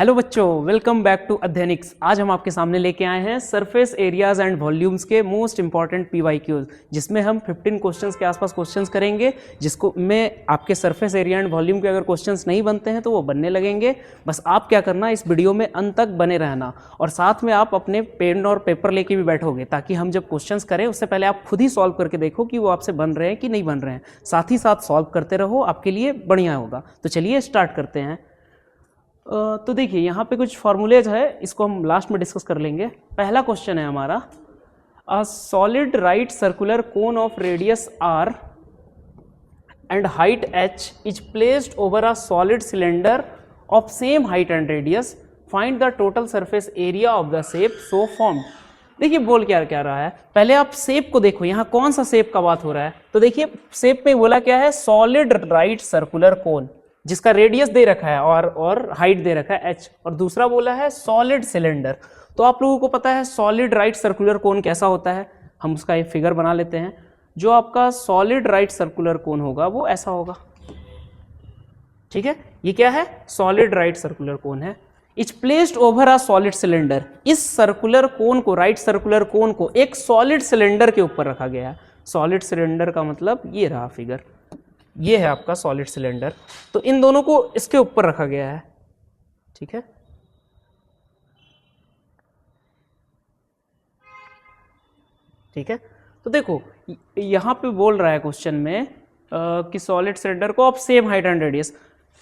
Hello बच्चों, welcome back to अध्ययनिक्स। आज हम आपके सामने लेके आए हैं सरफेस एरियाज एंड वॉल्यूम्स के मोस्ट इंपॉर्टेंट पीवाईक्यूज, जिसमें हम 15 क्वेश्चंस के आसपास क्वेश्चंस करेंगे, जिसको में आपके सरफेस एरिया एंड वॉल्यूम के अगर क्वेश्चंस नहीं बनते हैं तो वो बनने लगेंगे। बस आप क्या करना, इस वीडियो में अंत तक बने रहना और साथ में आप अपने पेन और पेपर लेके भी बैठोगे, ताकि हम जब क्वेश्चंस करें उससे पहले आप खुद ही सॉल्व करके देखो कि वो आपसे बन रहे हैं कि नहीं बन रहे हैं। साथ ही साथ सॉल्व करते रहो, आपके लिए बढ़िया होगा। तो चलिए स्टार्ट करते हैं। तो देखिए यहाँ पे कुछ फॉर्मूलेज है, इसको हम लास्ट में डिस्कस कर लेंगे। पहला क्वेश्चन है हमारा, a solid right circular cone of radius r and height h is placed over a solid cylinder of same height and radius, find the total surface area of the shape so formed. देखिए बोल क्या क्या रहा है, पहले आप shape को देखो, यहाँ कौन सा शेप का बात हो रहा है। तो देखिए शेप में बोला क्या है, सॉलिड राइट सर्कुलर कोन, जिसका रेडियस दे रखा है और हाइट दे रखा है h, और दूसरा बोला है सॉलिड सिलेंडर। तो आप लोगों को पता है सॉलिड राइट सर्कुलर कोन कैसा होता है, हम उसका एक फिगर बना लेते हैं। जो आपका सॉलिड राइट सर्कुलर कोन होगा वो ऐसा होगा, ठीक है। ये क्या है, सॉलिड राइट सर्कुलर कोन है। It's placed over a solid cylinder, इस सर्कुलर कोन को, राइट सर्कुलर कोन को एक सॉलिड सिलेंडर के ऊपर रखा गया है। सॉलिड सिलेंडर का मतलब ये रहा फिगर, ये है आपका सॉलिड सिलेंडर। तो इन दोनों को इसके ऊपर रखा गया है, ठीक है। ठीक है, तो देखो यहां पे बोल रहा है क्वेश्चन में कि सॉलिड सिलेंडर को of same height and radius.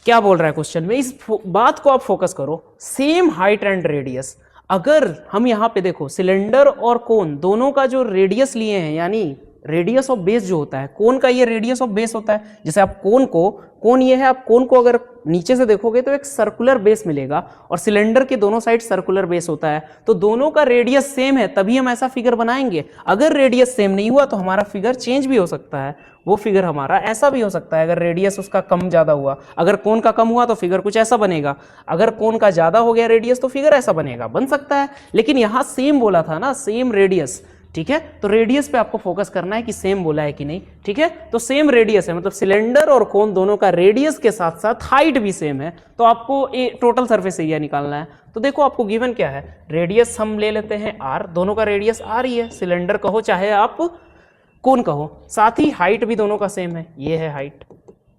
क्या बोल रहा है क्वेश्चन में, इस बात को आप फोकस करो, सेम हाइट एंड रेडियस। अगर हम यहां पे देखो सिलेंडर और कोन दोनों का जो रेडियस लिए हैं, यानी रेडियस ऑफ बेस जो होता है, कोन का ये रेडियस ऑफ बेस होता है। जैसे आप कोन ये है, आप कोन को अगर नीचे से देखोगे तो एक सर्कुलर बेस मिलेगा, और सिलेंडर के दोनों साइड सर्कुलर बेस होता है। तो दोनों का रेडियस सेम है तभी हम ऐसा फिगर बनाएंगे। अगर रेडियस सेम नहीं हुआ तो हमारा फिगर चेंज भी हो सकता है, वो फिगर हमारा ऐसा भी हो सकता है अगर रेडियस उसका कम ज्यादा हुआ। अगर कोन का कम हुआ तो फिगर कुछ ऐसा बनेगा, अगर कोन का ज्यादा हो गया रेडियस तो फिगर ऐसा बनेगा, बन सकता है। लेकिन यहां सेम बोला था ना, सेम रेडियस, ठीक है। तो रेडियस पे आपको फोकस करना है कि सेम बोला है कि नहीं, ठीक है। तो सेम रेडियस है, मतलब सिलेंडर और कोन दोनों का रेडियस के साथ साथ हाइट भी सेम है। तो आपको टोटल सरफेस एरिया निकालना है। तो देखो आपको गिवन क्या है, रेडियस हम ले लेते हैं r, दोनों का रेडियस r ही है, सिलेंडर कहो चाहे आप कोन कहो, साथ ही हाइट भी दोनों का सेम है, ये है हाइट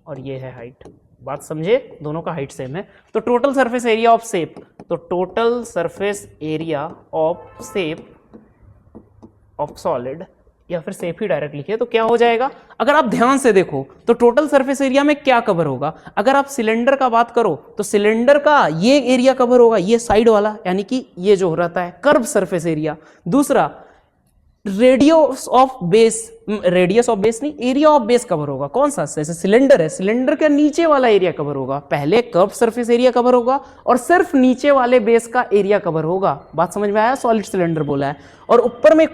और ये है हाइट। बात समझे, दोनों का हाइट सेम है। तो total surface area of shape, तो total surface area of shape of solid, या फिर शेप ही डायरेक्ट लिखिए तो क्या हो जाएगा। अगर आप ध्यान से देखो तो टोटल सरफेस एरिया में क्या कवर होगा। अगर आप सिलेंडर का बात करो तो सिलेंडर का ये एरिया कवर होगा, ये साइड वाला, यानी कि ये जो रहता है कर्व सरफेस एरिया। दूसरा रेडियस ऑफ बेस नहीं, एरिया ऑफ बेस कवर होगा। कौन सा, जैसे सिलेंडर है, सिलेंडर का नीचे वाला एरिया कवर होगा। पहले कर्व सरफेस एरिया कवर होगा और सिर्फ नीचे वाले बेस का एरिया कवर होगा। बात समझ में आया, सॉलिड सिलेंडर बोला है। और ऊपर में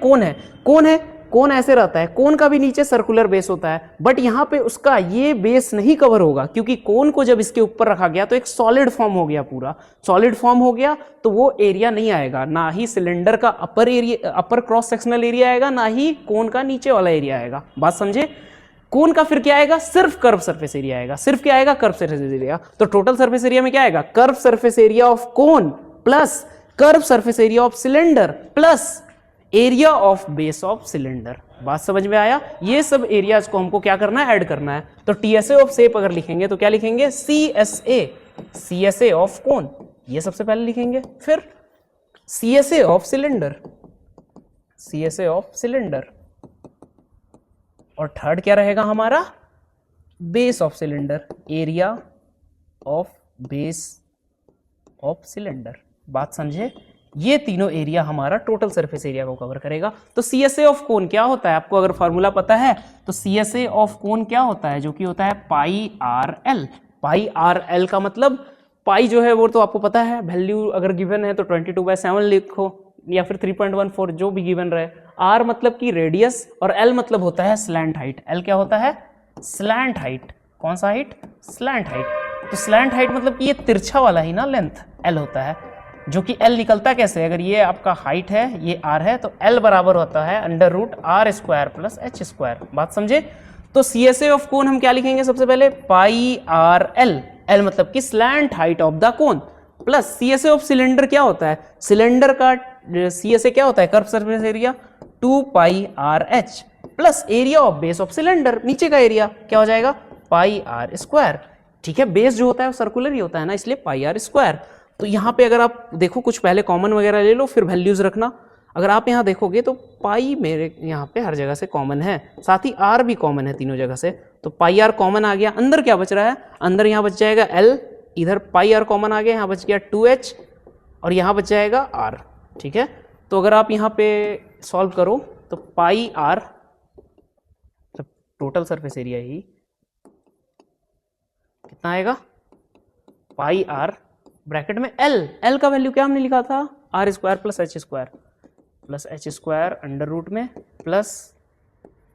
कोन ऐसे रहता है, कोन का भी नीचे सर्कुलर बेस होता है, बट यहां पे उसका ये बेस नहीं कवर होगा, क्योंकि कोन को जब इसके ऊपर रखा गया तो एक सॉलिड फॉर्म हो गया, पूरा सॉलिड फॉर्म हो गया, तो वो एरिया नहीं आएगा। ना ही सिलेंडर का अपर क्रॉस सेक्शनल एरिया आएगा, ना ही कोन का नीचे वाला एरिया आएगा। बात समझे। कोन का फिर क्या आएगा, सिर्फ कर्व सरफेस एरिया आएगा। सिर्फ क्या आएगा, कर्व सरफेस एरिया। तो टोटल सरफेस एरिया में क्या आएगा, curve surface area of cone plus curve surface area of cylinder plus area of base of cylinder. बात समझ में आया। ये सब एरियाज को हमको क्या करना है, ऐड करना है। तो टीएसए ऑफ शेप अगर लिखेंगे तो क्या लिखेंगे, सीएसए ऑफ कोन, ये सबसे पहले लिखेंगे। फिर सीएसए ऑफ सिलेंडर, और थर्ड क्या रहेगा हमारा, base of cylinder, area of base of cylinder. बात समझे। ये तीनों एरिया हमारा टोटल सरफेस एरिया को कवर करेगा। तो सीएसए ऑफ कोन क्या होता है, आपको अगर फॉर्मूला पता है तो सीएसए ऑफ कोन क्या होता है, जो कि होता है पाई आर एल। पाई आर एल का मतलब, पाई जो है वो तो आपको पता है, वैल्यू अगर गिवन है तो 22/7 लिखो, या फिर 3.14 जो भी गिवन रहे। आर मतलब की रेडियस और एल मतलब होता है स्लैंट हाइट। एल क्या होता है, स्लैंट हाइट। कौन सा हाइट, स्लैंट हाइट। तो स्लैंट हाइट मतलब कि ये तिरछा वाला ही ना लेंथ एल होता है, जो कि L निकलता कैसे, अगर ये आपका हाइट है, ये R है, तो L बराबर होता है √r² + h²। बात समझे। तो CSA ऑफ कोन हम क्या लिखेंगे, सबसे पहले पाई आर एल। एल मतलब कि slant height of the cone, plus C S A of cylinder क्या होता है, सिलेंडर का सी एस ए क्या होता है, curve surface area 2 pi are H plus area of base of cylinder, नीचे का एरिया क्या हो जाएगा पाई आर स्क्वायर। ठीक है, बेस जो होता है वो सर्कुलर ही होता है ना, इसलिए पाई आर स्क्वायर। तो यहाँ पे अगर आप देखो कुछ पहले कॉमन वगैरह ले लो फिर वैल्यूज रखना। अगर आप यहाँ देखोगे तो पाई मेरे यहाँ पे हर जगह से कॉमन है, साथ ही आर भी कॉमन है तीनों जगह से, तो पाई आर कॉमन आ गया। अंदर क्या बच रहा है, अंदर यहाँ बच जाएगा एल, इधर पाई आर कॉमन आ गया, यहाँ बच गया 2h और यहाँ बच जाएगा आर। ठीक है, तो अगर आप यहाँ पे सॉल्व करो तो pi r total surface area ही कितना आएगा, पाई आर ब्रैकेट में एल का वैल्यू क्या हमने लिखा था, r square plus h square under root में प्लस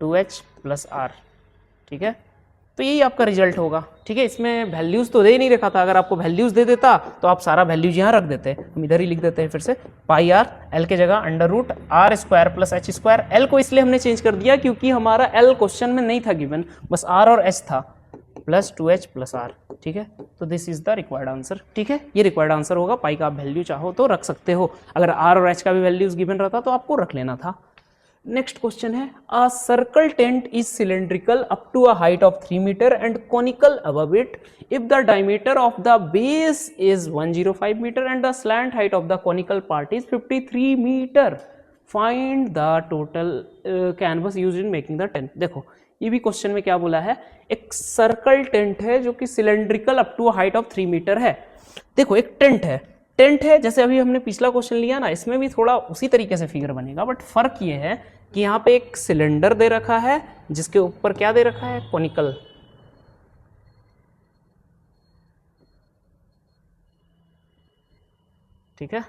2h प्लस आर। ठीक है, तो यही आपका रिजल्ट होगा। ठीक है, इसमें वैल्यूज तो दे ही नहीं रखा था, अगर आपको वैल्यूज दे देता तो आप सारा वैल्यूज यहाँ रख देते, हम इधर ही लिख देते हैं फिर से पाई आर, एल के जगह under root r square plus h square. L को इसलिए हमने चेंज कर दिया क्योंकि हमारा एल क्वेश्चन में नहीं था गिवन, बस आर और एच था, प्लस 2h प्लस आर। ठीक है, तो this is the required answer. ठीक है, ये रिक्वायर्ड आंसर होगा। पाई का आप वैल्यू चाहो तो रख सकते हो, अगर आर और एच का भी वैल्यूज गिवन रहता तो आपको रख लेना था। नेक्स्ट क्वेश्चन है, a circle tent is cylindrical up to a height of 3 metre and conical above it if the diameter of the base is 105 metre and the slant height of the conical part is 53 metre, find the total canvas used in making the tent. देखो ये भी question में क्या बोला है, एक circle tent है जो कि cylindrical up to height of 3 metre है। देखो एक टेंट है, जैसे अभी हमने पिछला क्वेश्चन लिया ना, इसमें भी थोड़ा उसी तरीके से फिगर बनेगा, बट फर्क ये है कि यहाँ पे एक सिलेंडर दे रखा है जिसके ऊपर क्या दे रखा है, कॉनिकल। ठीक है,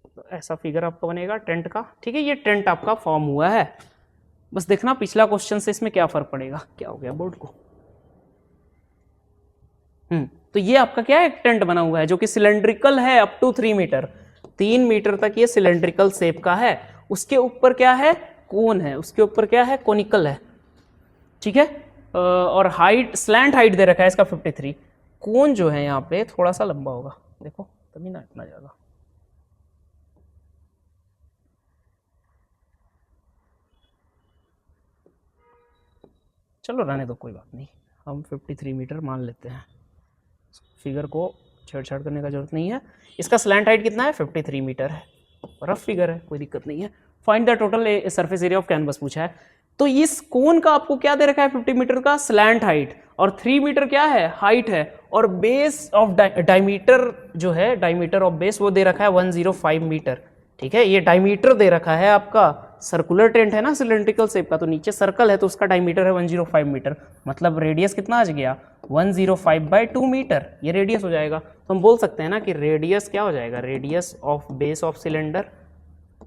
तो ऐसा फिगर आपका बनेगा टेंट का। ठीक है, ये टेंट आपका फॉर्म हुआ है। बस देखना पिछला क्वेश्चन से इसमें क्या फर्क पड़ेगा। क्या हो गया बोर्ड को, तो ये आपका क्या है, एक टेंट बना हुआ है जो कि सिलेंड्रिकल है अप टू 3 मीटर, 3 मीटर तक ये सिलेंड्रिकल शेप का है। उसके ऊपर क्या है, कोन है, उसके ऊपर क्या है, कोनिकल है। ठीक है, और हाइट, स्लैंट हाइट दे रखा है इसका 53। कोन जो है यहाँ पे थोड़ा सा लंबा होगा, देखो तभी ना इतना ज्यादा। चलो रहने दो, कोई बात नहीं, हम 53 मीटर मान लेते हैं, फिगर को छेड़छाड़ करने का जरूरत नहीं है। इसका स्लैंट हाइट कितना है, 53 मीटर है, रफ फिगर है, कोई दिक्कत नहीं है। Find the total surface area of canvas पूछा है, तो इस कोन का आपको क्या दे रखा है, 50 मीटर का स्लैंट हाइट, और 3 मीटर क्या है, हाइट है, और बेस ऑफ डायमीटर जो है, डायमीटर ऑफ बेस वो दे रखा है 105 मीटर। ठीक है, ये डायमीटर दे रखा है आपका, सर्कुलर टेंट है ना सिलेंड्रिकल शेप का, तो नीचे सर्कल है तो उसका डायमीटर है 105 मीटर, मतलब रेडियस कितना आ गया, 105/2 मीटर, ये रेडियस हो जाएगा। तो हम बोल सकते हैं ना कि रेडियस क्या हो जाएगा, radius of base of cylinder,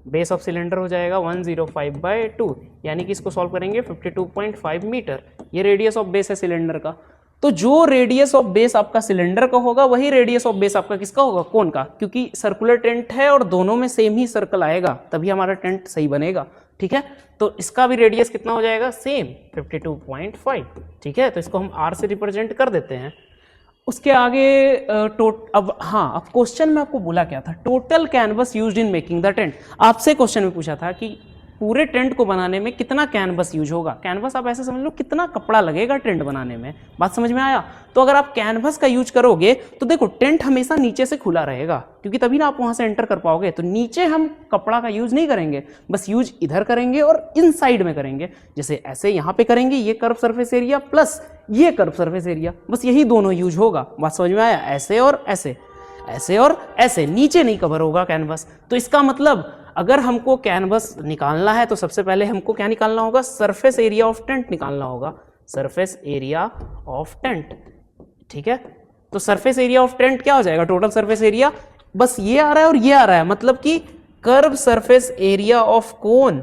base of cylinder हो जाएगा 105/2, यानी कि इसको सॉल्व करेंगे 52.5 मीटर, ये रेडियस ऑफ बेस है सिलेंडर का। तो जो रेडियस ऑफ बेस आपका सिलेंडर का होगा वही रेडियस ऑफ बेस आपका किसका होगा, कोन का, क्योंकि सर्कुलर टेंट है और दोनों में सेम ही सर्कल आएगा, तभी हमारा टेंट सही बनेगा। ठीक है, तो इसका भी रेडियस कितना हो जाएगा, सेम 52.5। ठीक है, तो इसको हम r से रिप्रेजेंट कर देते हैं। उसके आगे अब क्वेश्चन में आपको बोला क्या था, total canvas used in making the tent. आपसे क्वेश्चन में पूछा था कि पूरे टेंट को बनाने में कितना कैनवस यूज होगा। कैनवस आप ऐसे समझ लो कितना कपड़ा लगेगा टेंट बनाने में, बात समझ में आया। तो अगर आप कैनवस का यूज करोगे तो देखो टेंट हमेशा नीचे से खुला रहेगा, क्योंकि तभी ना आप वहां से एंटर कर पाओगे। तो नीचे हम कपड़ा का यूज नहीं करेंगे, बस यूज इधर करेंगे और इन साइड में करेंगे, जैसे ऐसे यहाँ पे करेंगे, ये कर्व सरफेस एरिया प्लस ये कर्व सरफेस एरिया, बस यही दोनों यूज होगा। बात समझ में आया, ऐसे और ऐसे, ऐसे और ऐसे, नीचे नहीं कवर होगा कैनवस। तो इसका मतलब अगर हमको कैनवस निकालना है तो सबसे पहले हमको क्या निकालना होगा, सरफेस एरिया ऑफ टेंट निकालना होगा, सरफेस एरिया ऑफ टेंट। ठीक है, तो सरफेस एरिया ऑफ टेंट क्या हो जाएगा, टोटल सरफेस एरिया, बस ये आ रहा है और ये आ रहा है, मतलब कि curve surface area of cone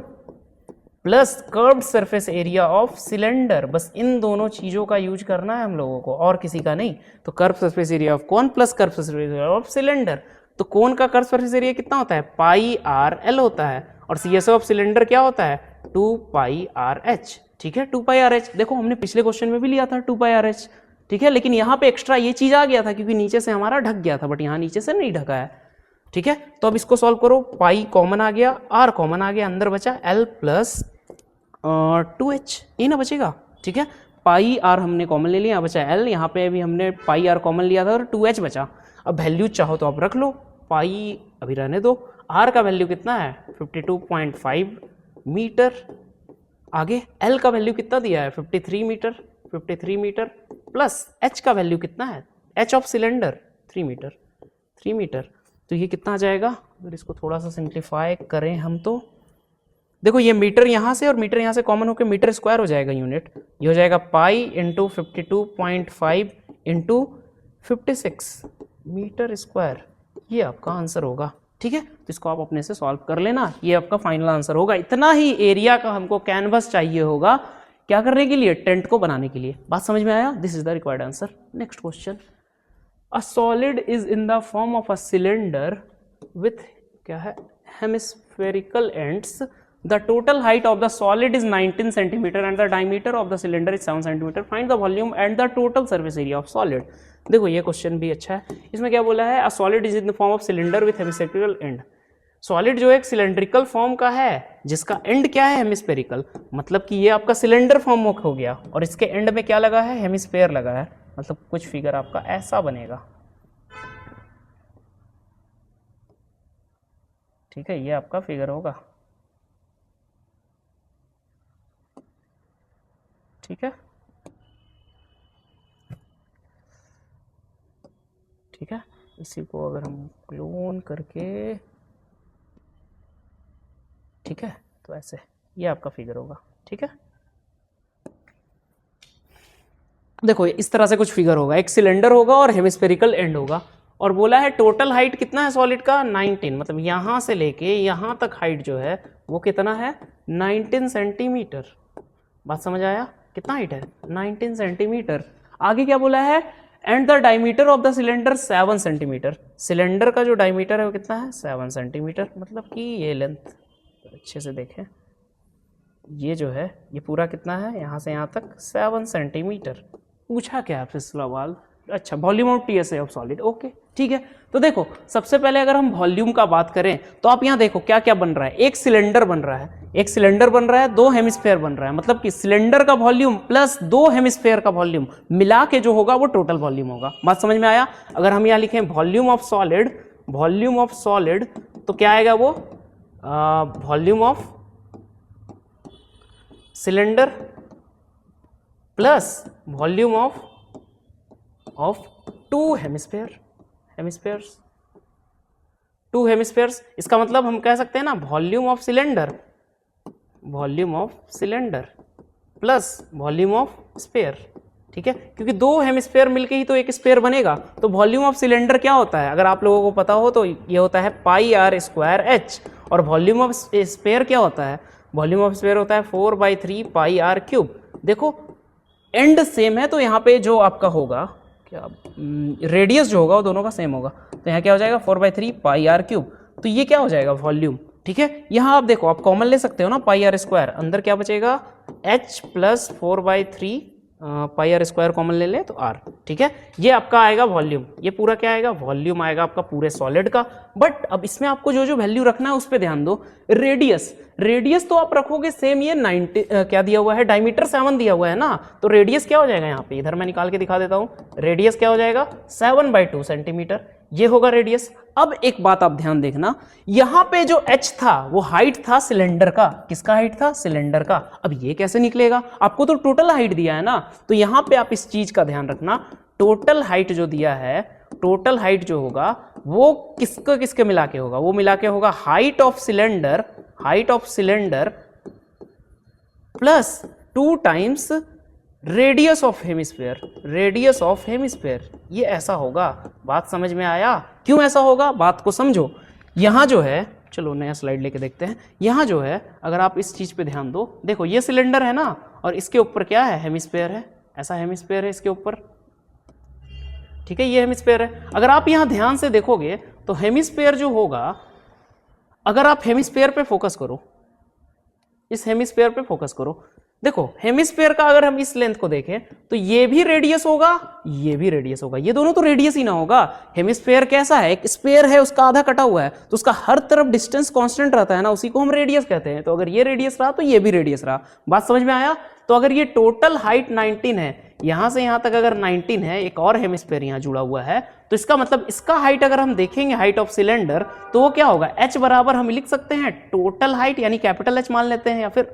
plus curved surface area of cylinder, बस इन दोनों चीजों का यूज करना है हम लोगों को, और किसी का नहीं। तो curve surface area of cone plus curve surface area of cylinder, तो कोन का कर्व सरफेस एरिया कितना होता है, पाई आर एल होता है, और सी एस ऑफ सिलेंडर क्या होता है, 2 पाई आर एच। ठीक है, 2 पाई आर एच, देखो हमने पिछले क्वेश्चन में भी लिया था 2 पाई आर एच, ठीक है, लेकिन यहाँ पे एक्स्ट्रा ये चीज आ गया था क्योंकि नीचे से हमारा ढक गया था, बट यहाँ नीचे से नहीं ढका है। ठीक है, तो अब इसको सॉल्व करो, पाई कॉमन आ गया, आर कॉमन आ गया, अंदर बचा एल प्लस 2h, ये ना बचेगा। ठीक है, पाई आर हमने कॉमन ले लिया, बचा एल, यहाँ पे भी हमने पाई आर कॉमन लिया था और 2h बचा। अब वैल्यू चाहो तो आप रख लो, पाई अभी रहने दो, आर का वैल्यू कितना है 52.5 मीटर, आगे एल का वैल्यू कितना दिया है 53 मीटर प्लस एच का वैल्यू कितना है, एच ऑफ सिलेंडर 3 मीटर। तो ये कितना आ जाएगा, अगर इसको थोड़ा सा सिंप्लीफाई करें हम तो देखो ये मीटर यहाँ से और मीटर यहाँ से कॉमन होकर मीटर स्क्वायर हो जाएगा यूनिट, ये हो जाएगा pi into 52.5 into 56 metre square, ये आपका आंसर होगा। ठीक है, तो इसको आप अपने से सॉल्व कर लेना, ये आपका फाइनल आंसर होगा। इतना ही एरिया का हमको कैनवस चाहिए होगा, क्या करने के लिए, टेंट को बनाने के लिए। बात समझ में आया, this is the required answer. Next question, a solid is in the form of a cylinder with क्या है hemispherical ends, the total height of the solid is 19 centimetre and the diameter of the cylinder is 7 centimetre, find the volume and the total surface area of solid. देखो ये question भी अच्छा है, इसमें क्या बोला है, a solid is in the form of cylinder with hemispherical and. Solid जो एक सिलेंड्रिकल फॉर्म का है जिसका एंड क्या है हेमिस्फेरिकल, मतलब कि ये आपका सिलेंडर फॉर्म हो गया और इसके एंड में क्या लगा है, हेमिस्फेयर लगा है, मतलब कुछ फिगर आपका ऐसा बनेगा। ठीक है, ये आपका फिगर होगा। ठीक है, ठीक है, इसी को अगर हम क्लोन करके, ठीक है, तो ऐसे ये आपका फिगर होगा। ठीक है, देखो इस तरह से कुछ फिगर होगा, एक सिलेंडर होगा और हेमिस्फेरिकल एंड होगा, और बोला है टोटल हाइट कितना है सॉलिड का 19, मतलब यहां से लेके यहां तक हाइट जो है वो कितना है 19 सेंटीमीटर। बात समझ आया, कितना हाइट है 19 सेंटीमीटर। आगे क्या बोला है, and the diameter of the cylinder 7 centimetre, cylinder का जो डायमीटर है वो कितना है 7 सेंटीमीटर, मतलब कि ये लेंथ अच्छे से देखें, ये जो है ये पूरा कितना है यहाँ से यहाँ तक 7 सेंटीमीटर। पूछा क्या आपसे सवाल, अच्छा volume of TSA of solid, okay ठीक है। तो देखो सबसे पहले अगर हम वॉल्यूम का बात करें तो आप यहाँ देखो क्या क्या बन रहा है, एक सिलेंडर बन रहा है, एक सिलेंडर बन रहा है, दो हेमिस्फेयर बन रहा है, मतलब कि सिलेंडर का वॉल्यूम प्लस दो हेमिस्फेयर का वॉल्यूम मिला के जो होगा वो टोटल वॉल्यूम होगा। बात समझ में आया। अगर हम यहाँ लिखें वॉल्यूम ऑफ सॉलिड तो क्या आएगा वो volume of cylinder plus volume of two hemispheres. इसका मतलब हम कह सकते हैं ना volume of cylinder plus volume of sphere, ठीक है, क्योंकि दो हेमिस्फेयर मिलके ही तो एक स्फेयर बनेगा। तो वॉल्यूम ऑफ सिलेंडर क्या होता है, अगर आप लोगों को पता हो तो ये होता है पाई आर स्क्वायर एच, और वॉल्यूम ऑफ स्फेयर क्या होता है, वॉल्यूम ऑफ स्फेयर होता है 4/3 पाई आर क्यूब। देखो एंड सेम है तो यहाँ पे जो आपका होगा क्या रेडियस जो होगा वो दोनों का सेम होगा, तो यहाँ क्या हो जाएगा 4/3 पाई आर क्यूब। तो ये क्या हो जाएगा वॉल्यूम, ठीक है। यहाँ आप देखो आप कॉमन ले सकते हो ना पाई आर स्क्वायर, अंदर क्या बचेगा h plus 4/3 pi are square common ले ले तो r, ठीक है। ये आपका आएगा वॉल्यूम, ये पूरा क्या आएगा वॉल्यूम आएगा आपका पूरे सॉलिड का। बट अब इसमें आपको जो जो वैल्यू रखना है उस पर ध्यान दो। रेडियस तो आप रखोगे सेम, ये 90 क्या दिया हुआ है डायमीटर 7 दिया हुआ है ना, तो रेडियस क्या हो जाएगा यहाँ पे, इधर मैं निकाल के दिखा देता हूँ, रेडियस क्या हो जाएगा 7/2 सेंटीमीटर, ये होगा रेडियस। अब एक बात आप ध्यान देखना, यहाँ पे जो h था वो हाइट था सिलेंडर का, किसका हाइट था सिलेंडर का। अब ये कैसे निकलेगा, आपको तो टोटल हाइट दिया है ना, तो यहाँ पे आप इस चीज का ध्यान रखना, टोटल हाइट जो दिया है, टोटल हाइट जो होगा वो किसके मिला के होगा, वो मिला के होगा height of cylinder plus 2 times radius of hemisphere, ये ऐसा होगा। बात समझ में आया, क्यों ऐसा होगा बात को समझो। यहां जो है, चलो नया स्लाइड लेके देखते हैं, यहां जो है अगर आप इस चीज पे ध्यान दो, देखो ये सिलेंडर है ना और इसके ऊपर क्या है हेमिस्फेयर है, ऐसा हेमिस्फेयर है इसके ऊपर, ठीक है, ये हेमिस्फेयर है। अगर आप यहां ध्यान से देखोगे तो हेमिस्फेयर जो होगा, अगर आप हेमिस्फेयर पे फोकस करो, इस हेमिस्फेयर पे फोकस करो, देखो हेमिस्फेयर का अगर हम इस लेंथ को देखें तो ये भी रेडियस होगा, ये भी रेडियस होगा, ये दोनों तो रेडियस ही ना होगा। हेमिस्फेयर कैसा है, एक स्फेयर है, उसका आधा कटा हुआ है, तो उसका हर तरफ डिस्टेंस कांस्टेंट रहता है ना, उसी को हम रेडियस कहते हैं। तो अगर ये रेडियस रहा तो ये भी रेडियस रहा। बात समझ में आया? तो अगर ये टोटल हाइट 19 है, यहां से यहां तक अगर 19 है, एक और हेमिस्फेयर यहां जुड़ा हुआ है, तो इसका मतलब इसका हाइट अगर हम देखेंगे, हाइट ऑफ सिलेंडर, तो वो क्या होगा, h बराबर हम लिख सकते हैं टोटल हाइट यानी कैपिटल H मान लेते हैं, या फिर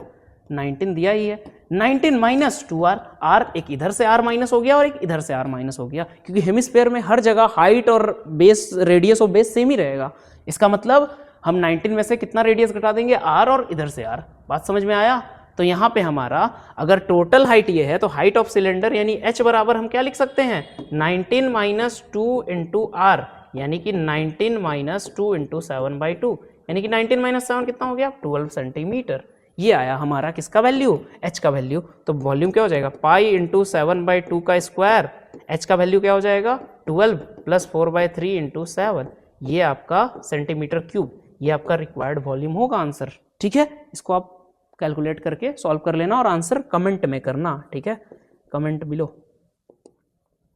19 दिया ही है, 19 माइनस 2r, r एक इधर से r माइनस हो गया और एक इधर से r माइनस हो गया, क्योंकि हेमिस्फेयर में हर जगह हाइट और बेस, रेडियस और बेस सेम ही रहेगा। इसका मतलब हम 19 में से कितना रेडियस घटा देंगे, r, और इधर से r। बात समझ में आया? तो यहाँ पे हमारा अगर टोटल हाइट ये है तो हाइट ऑफ सिलेंडर यानी h बराबर हम क्या लिख सकते हैं, 19 माइनस 2 इंटू आर, यानी कि 19 माइनस 2 इंटू 7/2, यानी कि 19 माइनस 7 कितना हो गया, 12 सेंटीमीटर। ये आया हमारा किसका वैल्यू, h का वैल्यू। तो वॉल्यूम क्या हो जाएगा, पाई इंटू 7/2 का स्क्वायर, h का वैल्यू क्या हो जाएगा, 12 प्लस 4/3 इंटू 7, ये आपका सेंटीमीटर क्यूब, ये आपका रिक्वायर्ड वॉल्यूम होगा आंसर। ठीक है, इसको आप कैलकुलेट करके सॉल्व कर लेना और आंसर कमेंट में करना। ठीक है, कमेंट बिलो,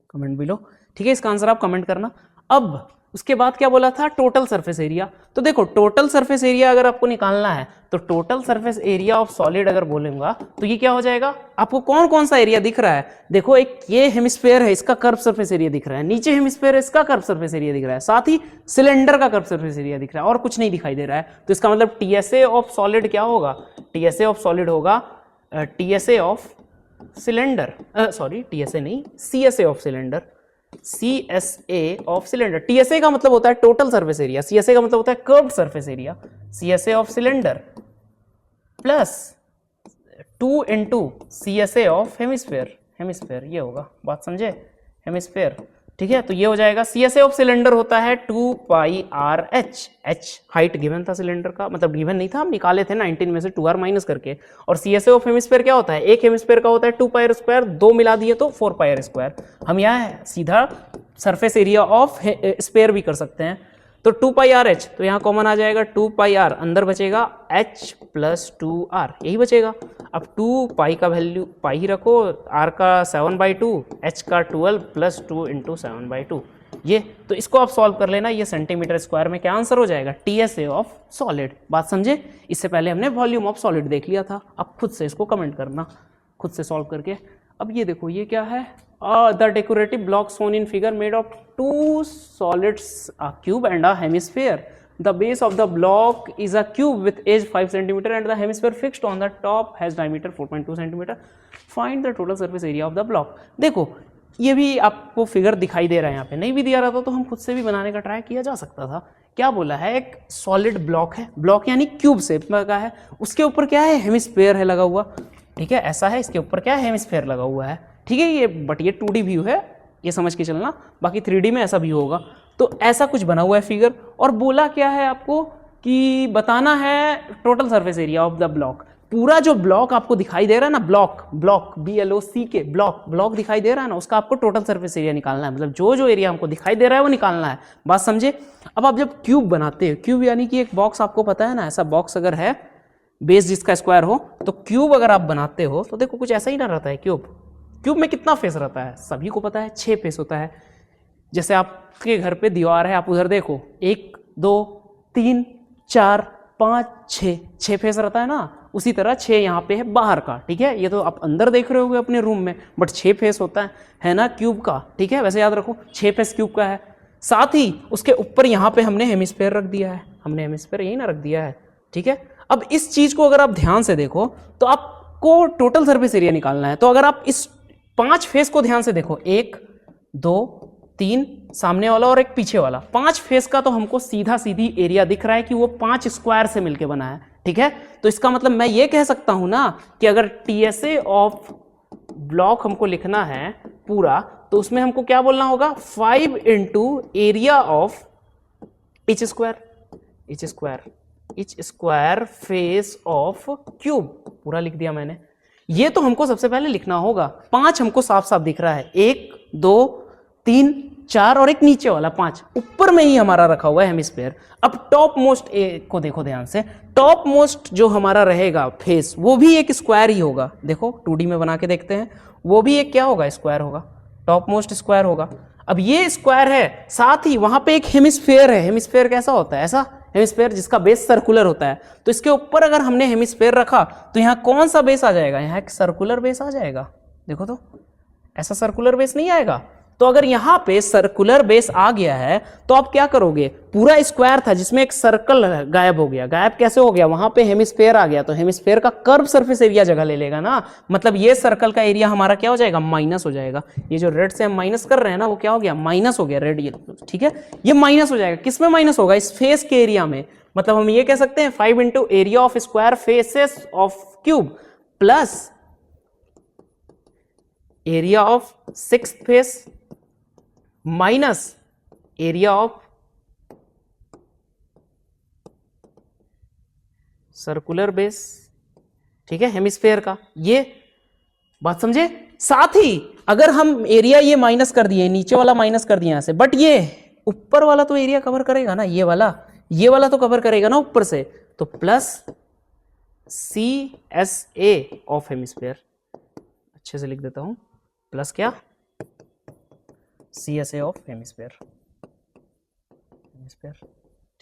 कमेंट बिलो। ठीक है, इसका आंसर आप कमेंट करना। अब उसके बाद क्या बोला था, टोटल सरफेस एरिया। तो देखो टोटल सरफेस एरिया अगर आपको निकालना है तो total surface area of solid अगर बोलूंगा तो ये क्या हो जाएगा, आपको कौन कौन सा एरिया दिख रहा है, देखो एक ये हेमिस्फेयर है, इसका कर्व सरफेस एरिया दिख रहा है, नीचे हेमिस्फेयर है, इसका कर्व सरफेस एरिया दिख रहा है, साथ ही सिलेंडर का कर्व सरफेस एरिया दिख रहा है, और कुछ नहीं दिखाई दे रहा है। तो इसका मतलब टीएसए ऑफ सॉलिड क्या होगा, टीएसए ऑफ सॉलिड होगा TSA of cylinder, sorry TSA नहीं, CSA of cylinder, CSA of cylinder. TSA का मतलब होता है टोटल सरफेस एरिया, CSA का मतलब होता है curved surface area. CSA of cylinder plus 2 into CSA of hemisphere, hemisphere ये होगा, बात समझे, हेमिस्फेयर। ठीक है, तो ये हो जाएगा CSA ऑफ सिलेंडर होता है 2 pi are H, H height given था सिलेंडर का, मतलब गिवन नहीं था, हम निकाले थे 19 में से 2r माइनस करके। और CSA ऑफ हेमिस्फेयर क्या होता है, एक हेमिस्फेयर का होता है 2 पाई आर स्क्वायर, 2 मिला दिए तो 4 पाई आर स्क्वायर। हम यहाँ सीधा सरफेस एरिया ऑफ स्पेयर भी कर सकते हैं। तो 2 पाई आर एच, तो यहाँ कॉमन आ जाएगा 2 पाई आर, अंदर बचेगा h प्लस 2r, यही बचेगा। अब 2 पाई का वैल्यू पाई ही रखो, r का 7/2, h का 12 प्लस 2 इंटू 7/2, ये तो इसको आप सॉल्व कर लेना, ये सेंटीमीटर स्क्वायर में क्या आंसर हो जाएगा, टीएसए ऑफ सॉलिड। बात समझे? इससे पहले हमने वॉल्यूम ऑफ सॉलिड देख लिया था, अब खुद से इसको कमेंट करना, खुद से सॉल्व करके। अब ये देखो ये क्या है, the decorative block shown in figure made of 2 solids, a cube and a hemisphere. The base of the block is a cube with edge 5 cm and the hemisphere fixed on the top has diameter 4.2 cm. Find the total surface area of the block. देखो ये भी आपको figure दिखाई दे रहा है, यहाँ पे नहीं भी दिया रहा था तो हम खुद से भी बनाने का ट्राई किया जा सकता था। क्या बोला है, एक सॉलिड ब्लॉक है, ब्लॉक यानी क्यूब शेप का है, उसके ऊपर क्या है, हेमिस्फेयर है लगा हुआ। ठीक है, ऐसा है, इसके ऊपर क्या है, हेमिस्फेयर लगा हुआ है। ठीक है, ये बट ये 2D व्यू है, ये समझ के चलना, बाकी 3D में ऐसा व्यू होगा। तो ऐसा कुछ बना हुआ है फिगर, और बोला क्या है आपको कि बताना है total surface area of the block. पूरा जो ब्लॉक आपको दिखाई दे रहा है ना, block, block BLOCK, block, block दिखाई दे रहा है ना, उसका आपको टोटल सरफेस एरिया निकालना है, मतलब जो जो एरिया हमको दिखाई दे रहा है वो निकालना है। बात समझे? अब आप जब क्यूब बनाते हो, क्यूब यानी कि एक बॉक्स, आपको पता है ना, ऐसा बॉक्स अगर है, बेस जिसका स्क्वायर हो, तो क्यूब अगर आप बनाते हो तो देखो कुछ ऐसा ही ना रहता है। क्यूब में कितना फेस रहता है, सभी को पता है, 6 फेस होता है। जैसे आपके घर पे दीवार है, आप उधर देखो, 1 2 3 4 5 6 फेस रहता है ना, उसी तरह 6 यहाँ पे है बाहर का। ठीक है, ये तो आप अंदर देख रहे होगे अपने रूम में, बट 6 फेस होता है ना क्यूब का। ठीक है, वैसे याद रखो 6 फेस क्यूब का है। साथ ही उसके ऊपर यहाँ पे हमने हेमिस्फेयर रख दिया है, हमने हेमिस्फेयर यही ना रख दिया है। ठीक है, अब इस चीज को अगर आप ध्यान से देखो तो आपको टोटल सरफेस एरिया निकालना है। तो अगर आप इस 5 फेस को ध्यान से देखो, 1 2 3 सामने वाला और एक पीछे वाला, 5 फेस का तो हमको सीधा सीधी एरिया दिख रहा है कि वो 5 स्क्वायर से मिलके बना है। ठीक है, तो इसका मतलब मैं ये कह सकता हूं ना कि अगर टीएसए ऑफ ब्लॉक हमको लिखना है पूरा, तो उसमें हमको क्या बोलना होगा, 5 into area of each square face of cube, पूरा लिख दिया मैंने। ये तो हमको सबसे पहले लिखना होगा। 5 हमको साफ साफ दिख रहा है, 1 2 3 4 और एक नीचे वाला 5, ऊपर में ही हमारा रखा हुआ है हेमिस्फेयर। अब टॉप मोस्ट को देखो ध्यान से, टॉप मोस्ट जो हमारा रहेगा फेस वो भी एक स्क्वायर ही होगा। देखो 2D में बना के देखते हैं, वो भी एक क्या होगा, स्क्वायर होगा, टॉप मोस्ट स्क्वायर होगा। अब ये स्क्वायर है, साथ ही वहां पे एक हेमिस्फेयर है। हेमिस्फेयर कैसा होता है, ऐसा हेमिस्फेयर जिसका बेस सर्कुलर होता है। तो इसके ऊपर अगर हमने हेमिस्फेयर रखा तो यहाँ कौन सा बेस आ जाएगा, यहाँ एक सर्कुलर बेस आ जाएगा। देखो तो ऐसा सर्कुलर बेस नहीं आएगा। तो अगर यहाँ पे सर्कुलर बेस आ गया है तो आप क्या करोगे, पूरा स्क्वायर था जिसमें एक सर्कल गायब हो गया। गायब कैसे हो गया, वहां पे हेमिस्फेयर आ गया तो हेमिस्फेयर का कर्व सरफेस एरिया जगह ले लेगा ना, मतलब ये सर्कल का एरिया हमारा क्या हो जाएगा, माइनस हो जाएगा। ये जो रेड से हम माइनस कर रहे हैं ना वो क्या हो गया, माइनस हो गया रेड, ये ठीक है, ये माइनस हो जाएगा। किस में माइनस होगा, इस फेस के एरिया में। मतलब हम ये कह सकते हैं 5 into area of square faces of cube plus area of 6th face minus area of circular base, ठीक है, हेमिस्फेयर का। ये बात समझे। साथ ही अगर हम एरिया ये माइनस कर दिए, नीचे वाला माइनस कर दिया यहां से, बट ये ऊपर वाला तो एरिया कवर करेगा ना, ये वाला तो कवर करेगा ना ऊपर से, तो प्लस CSA ऑफ हेमिस्फेयर, अच्छे से लिख देता हूं, प्लस क्या, CSA ऑफ हेमिस्फेयर।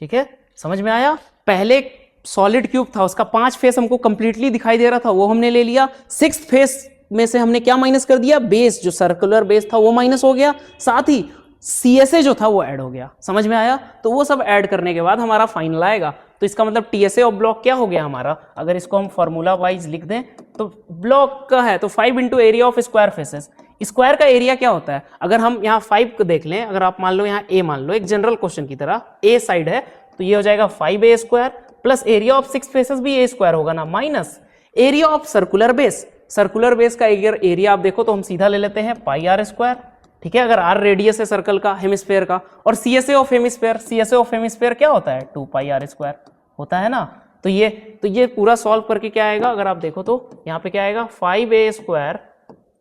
ठीक है, समझ में आया। पहले सॉलिड क्यूब था, उसका 5 फेस हमको कंप्लीटली दिखाई दे रहा था, वो हमने ले लिया। 6th फेस में से हमने क्या माइनस कर दिया, बेस, जो सर्कुलर बेस था वो माइनस हो गया, साथ ही CSA जो था वो ऐड हो गया। समझ में आया। तो वो सब ऐड करने के बाद हमारा फाइनल आएगा। तो इसका मतलब TSA ऑफ ब्लॉक क्या हो गया हमारा, अगर इसको हम फॉर्मूला वाइज लिख दें तो ब्लॉक का है तो 5 into area of square faces. Square का एरिया क्या होता है, अगर हम यहाँ 5 को देख लें, अगर आप मान लो यहाँ A मान लो, एक जनरल क्वेश्चन की तरह A साइड है, तो ये हो जाएगा 5A square plus area of 6 faces भी A स्क्वायर होगा ना, minus area of circular base. Circular base का एरिया आप देखो तो हम सीधा ले लेते हैं पाई आर स्क्वायर, ठीक है, अगर R रेडियस है सर्कल का, हेमिस्फेयर का। और CSA of hemisphere, CSA of hemisphere क्या होता है, 2 पाई आर स्क्वायर होता है ना। तो ये पूरा सॉल्व करके क्या आएगा, अगर आप देखो तो यहाँ पे क्या आएगा, 5A square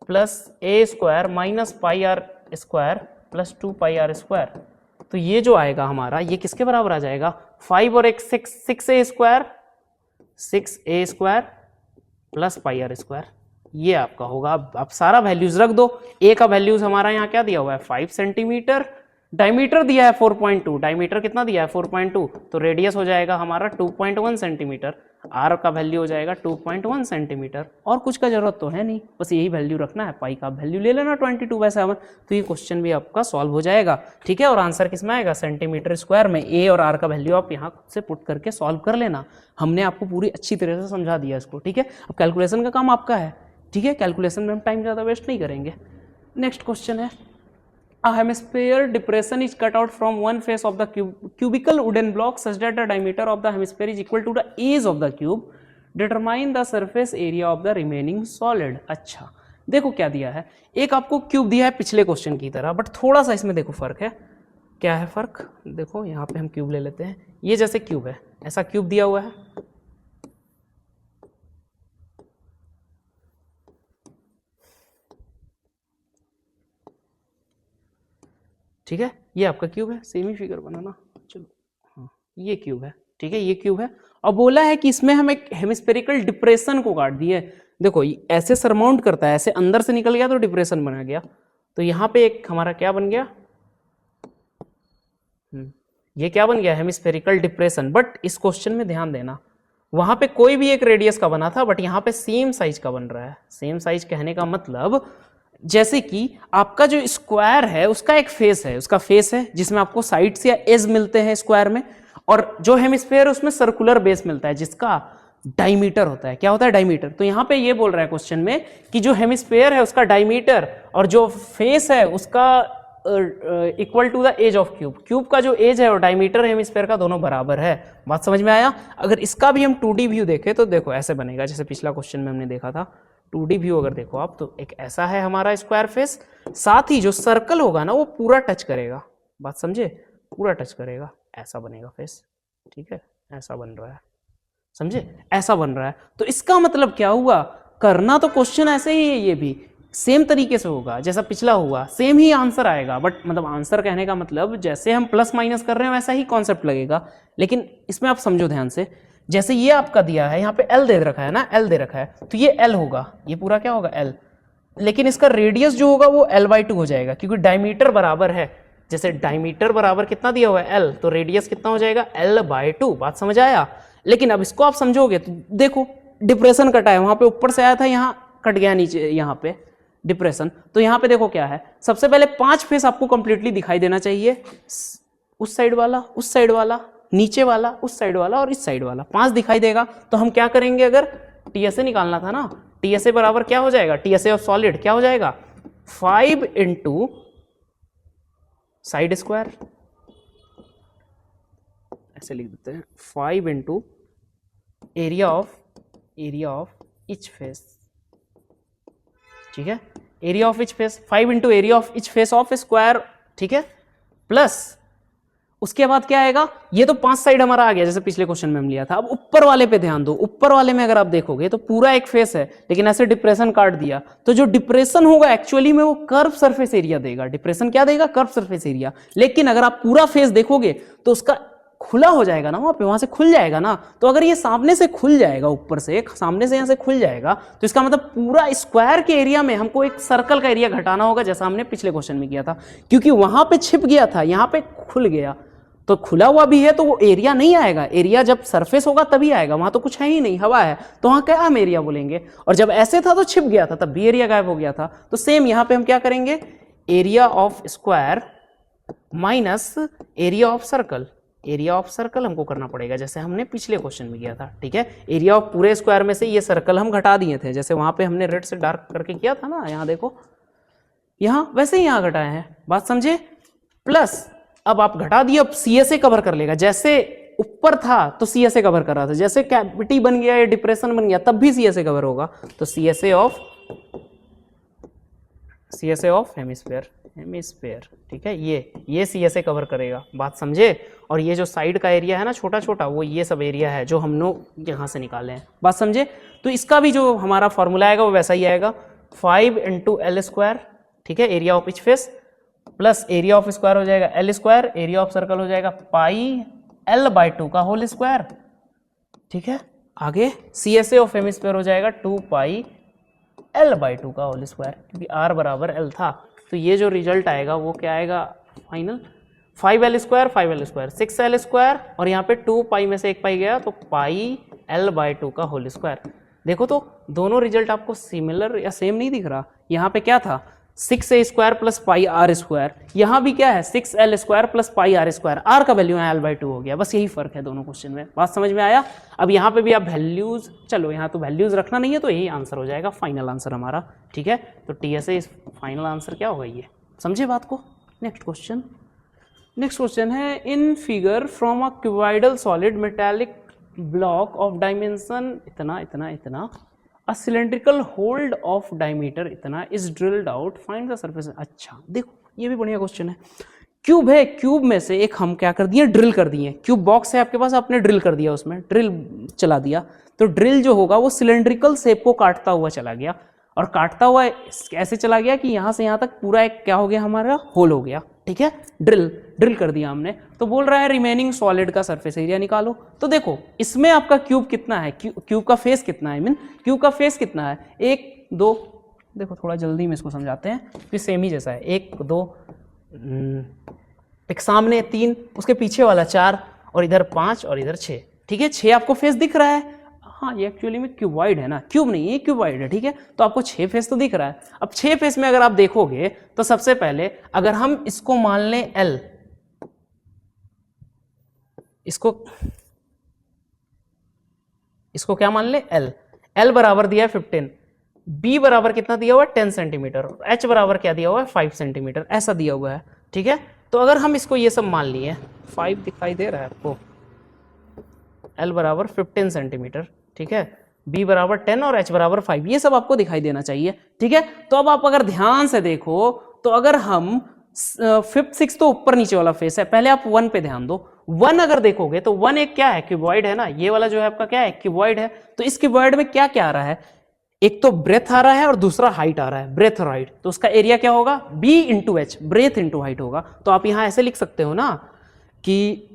plus A square minus pi are square plus 2 pi are square. तो ये जो आएगा हमारा, ये किसके बराबर आ जाएगा, 5 और एक 6A square, 6A square plus pi are square, ये आपका होगा। अब सारा वैल्यूज रख दो। A का वैल्यूज हमारा यहाँ क्या दिया हुआ है, 5 सेंटीमीटर, डायमीटर दिया है 4.2, डायमीटर कितना दिया है 4.2, तो रेडियस हो जाएगा हमारा 2.1 सेंटीमीटर, R का वैल्यू हो जाएगा 2.1 सेंटीमीटर। और कुछ का जरूरत तो है नहीं, बस यही वैल्यू रखना है, पाई का वैल्यू ले लेना 22/7, तो ये क्वेश्चन भी आपका सॉल्व हो जाएगा। ठीक है, और आंसर किसमें आएगा, सेंटीमीटर स्क्वायर में। A और R का वैल्यू आप यहाँ खुद से पुट करके सॉल्व कर लेना। हमने आपको पूरी अच्छी तरह से समझा दिया इसको। ठीक है, अब कैलकुलेशन का काम आपका है। ठीक है, कैलकुलेशन में हम टाइम ज़्यादा वेस्ट नहीं करेंगे। नेक्स्ट क्वेश्चन है, a hemisphere depression is cut out from one face of the cubical wooden block such that the diameter of the hemisphere is equal to the age of the cube. Determine the surface area of the remaining solid. अच्छा, देखो क्या दिया है, एक आपको cube दिया है पिछले क्वेश्चन की तरह, बट थोड़ा सा इसमें देखो फर्क है। क्या है फर्क, देखो यहाँ पे हम क्यूब ले लेते हैं, ये जैसे क्यूब है, ऐसा क्यूब दिया हुआ है, ठीक है, ये आपका क्यूब है, सेमी फिगर बनाना, चलो हाँ ये क्यूब है, ठीक है, ये क्यूब है। और बोला है कि इसमें हम एक हेमिस्फेरिकल डिप्रेशन को काट दिए। देखो ऐसे सरमाउंट करता है, ऐसे अंदर से निकल गया तो डिप्रेशन बना गया, तो यहाँ पे एक हमारा क्या बन गया, ये क्या बन गया, हेमिस्फेरिकल डिप्रेशन। बट इस क्वेश्चन में ध्यान देना, वहां पे कोई भी एक रेडियस का बना था, बट यहाँ पे सेम साइज का बन रहा है। सेम साइज कहने का मतलब जैसे कि आपका जो स्क्वायर है उसका एक फेस है, उसका फेस है जिसमें आपको साइड्स या एज मिलते हैं स्क्वायर में, और जो हेमिस्फेयर है उसमें सर्कुलर बेस मिलता है जिसका डायमीटर होता है। क्या होता है, डायमीटर। तो यहाँ पे ये बोल रहा है क्वेश्चन में कि जो हेमिस्फेयर है उसका डायमीटर और जो फेस है उसका equal to the edge of cube. Cube का जो एज है और डायमीटर हेमिस्फेयर का दोनों बराबर है। बात समझ में आया। अगर इसका भी हम 2D व्यू देखें तो देखो ऐसे बनेगा, जैसे पिछला क्वेश्चन में हमने देखा था 2D व्यू अगर देखो आप, तो एक ऐसा है हमारा स्क्वायर फेस, साथ ही जो सर्कल होगा ना वो पूरा टच करेगा। बात समझे, पूरा टच करेगा, ऐसा बनेगा फेस। ठीक है, ऐसा बन रहा है, समझे, ऐसा बन रहा है। तो इसका मतलब क्या हुआ, करना तो क्वेश्चन ऐसे ही है, ये भी सेम तरीके से होगा जैसा पिछला हुआ, सेम ही आंसर आएगा। बट मतलब आंसर कहने का मतलब जैसे हम प्लस माइनस कर रहे हैं वैसा ही कॉन्सेप्ट लगेगा। लेकिन इसमें आप समझो ध्यान से, जैसे ये आपका दिया है यहाँ पे एल दे रखा है ना, एल दे रखा है, तो ये एल होगा, ये पूरा क्या होगा एल, लेकिन इसका रेडियस जो होगा वो l/2 हो जाएगा, क्योंकि डायमीटर बराबर है। जैसे डायमीटर बराबर कितना दिया हुआ है l, तो रेडियस कितना हो जाएगा l/2। बात समझ आया? लेकिन अब इसको आप समझोगे तो देखो डिप्रेशन कटा है, वहां पे ऊपर से आया था, यहाँ कट गया नीचे, यहाँ पे डिप्रेशन। तो यहाँ पे देखो क्या है, सबसे पहले 5 फेस आपको कंप्लीटली दिखाई देना चाहिए, उस साइड वाला, उस साइड वाला, नीचे वाला, उस साइड वाला और इस साइड वाला, 5 दिखाई देगा। तो हम क्या करेंगे, अगर टीएसए निकालना था ना, टीएसए बराबर क्या हो जाएगा, टीएसए ऑफ सॉलिड क्या हो जाएगा 5 इंटू साइड स्क्वायर, ऐसे लिख देते हैं 5 into area of each face. ठीक है, area of each face 5 into area of each face of square. ठीक है, प्लस उसके बाद क्या आएगा, ये तो 5 साइड हमारा आ गया जैसे पिछले क्वेश्चन में हम लिया था। अब ऊपर वाले पे ध्यान दो, ऊपर वाले में अगर आप देखोगे तो पूरा एक फेस है, लेकिन ऐसे डिप्रेशन काट दिया, तो जो डिप्रेशन होगा एक्चुअली में वो कर्व सरफेस एरिया देगा। डिप्रेशन क्या देगा, कर्व सरफेस एरिया। लेकिन अगर आप पूरा फेस देखोगे तो उसका खुला हो जाएगा ना, वहां पे, वहां से खुल जाएगा ना। तो अगर ये सामने से खुल जाएगा, ऊपर से सामने से यहां से खुल जाएगा, तो इसका मतलब पूरा स्क्वायर के एरिया में हमको एक सर्कल का एरिया घटाना होगा, जैसा हमने पिछले क्वेश्चन में किया था। क्योंकि वहां पे छिप गया था, यहां पे खुल गया, तो खुला हुआ भी है तो वो एरिया नहीं आएगा। एरिया जब सरफेस होगा तभी आएगा, वहां तो कुछ है ही नहीं, हवा है, तो वहां क्या हम एरिया बोलेंगे। और जब ऐसे था तो छिप गया था, तब भी एरिया गायब हो गया था। तो सेम यहां पे हम क्या करेंगे, area of square minus area of circle. Area of circle हमको करना पड़ेगा जैसे हमने पिछले क्वेश्चन में किया था। ठीक है, एरिया ऑफ पूरे स्क्वायर में से ये सर्कल हम घटा दिए थे, जैसे वहां पे हमने रेड से डार्क करके किया था ना, यहाँ देखो, यहाँ वैसे ही यहाँ घटाए हैं। बात समझे? प्लस अब आप घटा दिए, अब सीएसए कवर कर लेगा। जैसे ऊपर था तो सीएसए कवर कर रहा था, जैसे कैविटी बन गया या डिप्रेशन बन गया तब भी सीएसए कवर होगा। तो सीएसए ऑफ हेमिस्फीयर। ठीक है, ये सीएसए कवर करेगा। बात समझे? और ये जो साइड का एरिया है ना छोटा छोटा, वो ये सब एरिया है जो हम लोग यहाँ से निकाले हैं। बात समझे? तो इसका भी जो हमारा फॉर्मूला आएगा वो वैसा ही आएगा, 5 इंटू एल स्क्वायर। ठीक है, area of each face plus area of square हो जाएगा L square, area of circle हो जाएगा पाई l/2 का होल स्क्वायर। ठीक है, आगे सीएसए ऑफ हेमिस्फीयर हो जाएगा 2 पाई l/2 का होल स्क्वायर, क्योंकि r बराबर l था। तो ये जो रिजल्ट आएगा वो क्या आएगा final, 5l square 6l square, और यहाँ पे 2 पाई में से 1 पाई गया तो पाई l/2 का होल स्क्वायर। देखो तो दोनों रिजल्ट आपको सिमिलर या सेम नहीं दिख रहा। यहाँ पे क्या था 6a square plus pi are square, यहाँ भी क्या है 6l square plus pi are square. R का वैल्यू है l/2 हो गया, बस यही फर्क है दोनों क्वेश्चन में। बात समझ में आया? अब यहाँ पे भी आप वैल्यूज, चलो यहाँ तो वैल्यूज रखना नहीं है, तो यही आंसर हो जाएगा फाइनल आंसर हमारा। ठीक है, तो टीएसए फाइनल आंसर क्या होगा, ये समझे बात को। नेक्स्ट क्वेश्चन है, in figure from a cuboidal solid metallic block of dimension इतना इतना इतना, A cylindrical hold of diameter इतना is drilled out, find the surface। अच्छा देखो ये भी बढ़िया क्वेश्चन है। क्यूब है, क्यूब में से एक हम क्या कर दिए, ड्रिल कर दिए। क्यूब बॉक्स है आपके पास, आपने ड्रिल कर दिया, उसमें ड्रिल चला दिया, तो ड्रिल जो होगा वो सिलेंड्रिकल शेप को काटता हुआ चला गया, और काटता हुआ ऐसे चला गया कि यहाँ से यहाँ तक पूरा एक क्या हो गया, हमारा होल हो गया। ठीक है, ड्रिल कर दिया हमने। तो बोल रहा है रिमेनिंग सॉलिड का सरफेस एरिया निकालो। तो देखो इसमें आपका क्यूब कितना है, क्यूब का फेस कितना है, क्यूब का फेस कितना है 1 2, देखो थोड़ा जल्दी में इसको समझाते हैं, फिर सेम ही जैसा है 1 2, एक सामने 3, उसके पीछे वाला 4, और इधर 5 और इधर 6। ठीक है, 6 आपको फेस दिख रहा है। हाँ ये एक्चुअली में क्यूबॉइड है ना, क्यूब नहीं है, क्यूबॉइड है। ठीक है, तो आपको 6 फेस तो दिख रहा है। अब 6 फेस में अगर आप देखोगे तो सबसे पहले अगर हम इसको मान लें L, इसको क्या मान लें L बराबर दिया है 15, B बराबर कितना दिया हुआ है 10 सेंटीमीटर, H बराबर क्या दिया हुआ है 5 सेंटीमीटर, ऐसा दिया हुआ है। ठीक है, तो अगर हम इसको ये सब मान लिए, 5 दिखाई दे रहा है आपको, L बराबर 15 सेंटीमीटर, ठीक है, B बराबर 10 और H बराबर 5, ये सब आपको दिखाई देना चाहिए। ठीक है, तो अब आप अगर ध्यान से देखो तो अगर हम 5th 6th तो ऊपर नीचे वाला फेस है, पहले आप 1 पे ध्यान दो। 1 अगर देखोगे तो 1 एक क्या है, क्यूबॉइड है ना, ये वाला जो है आपका क्या है, क्यूबॉइड है। तो इस क्यूबॉइड में क्या क्या आ रहा है, एक तो ब्रेथ आ रहा है और दूसरा हाइट आ रहा है, ब्रेथ और हाइट, तो उसका एरिया क्या होगा, b into h, breadth into height होगा। तो आप यहां ऐसे लिख सकते हो ना कि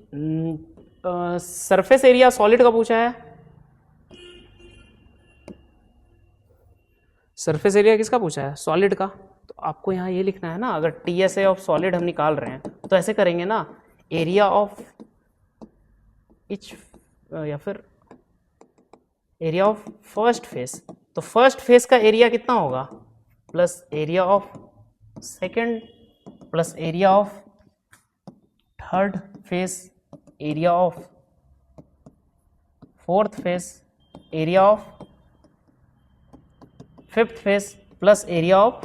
सरफेस एरिया सॉलिड का पूछा है, सरफेस एरिया किसका पूछा है, सॉलिड का। तो आपको यहाँ ये लिखना है ना, अगर टीएसए ऑफ सॉलिड हम निकाल रहे हैं तो ऐसे करेंगे ना, एरिया ऑफ इच या फिर एरिया ऑफ फर्स्ट फेस, तो फर्स्ट फेस का एरिया कितना होगा, plus area of second plus area of third phase, area of fourth face, area of fifth face plus area of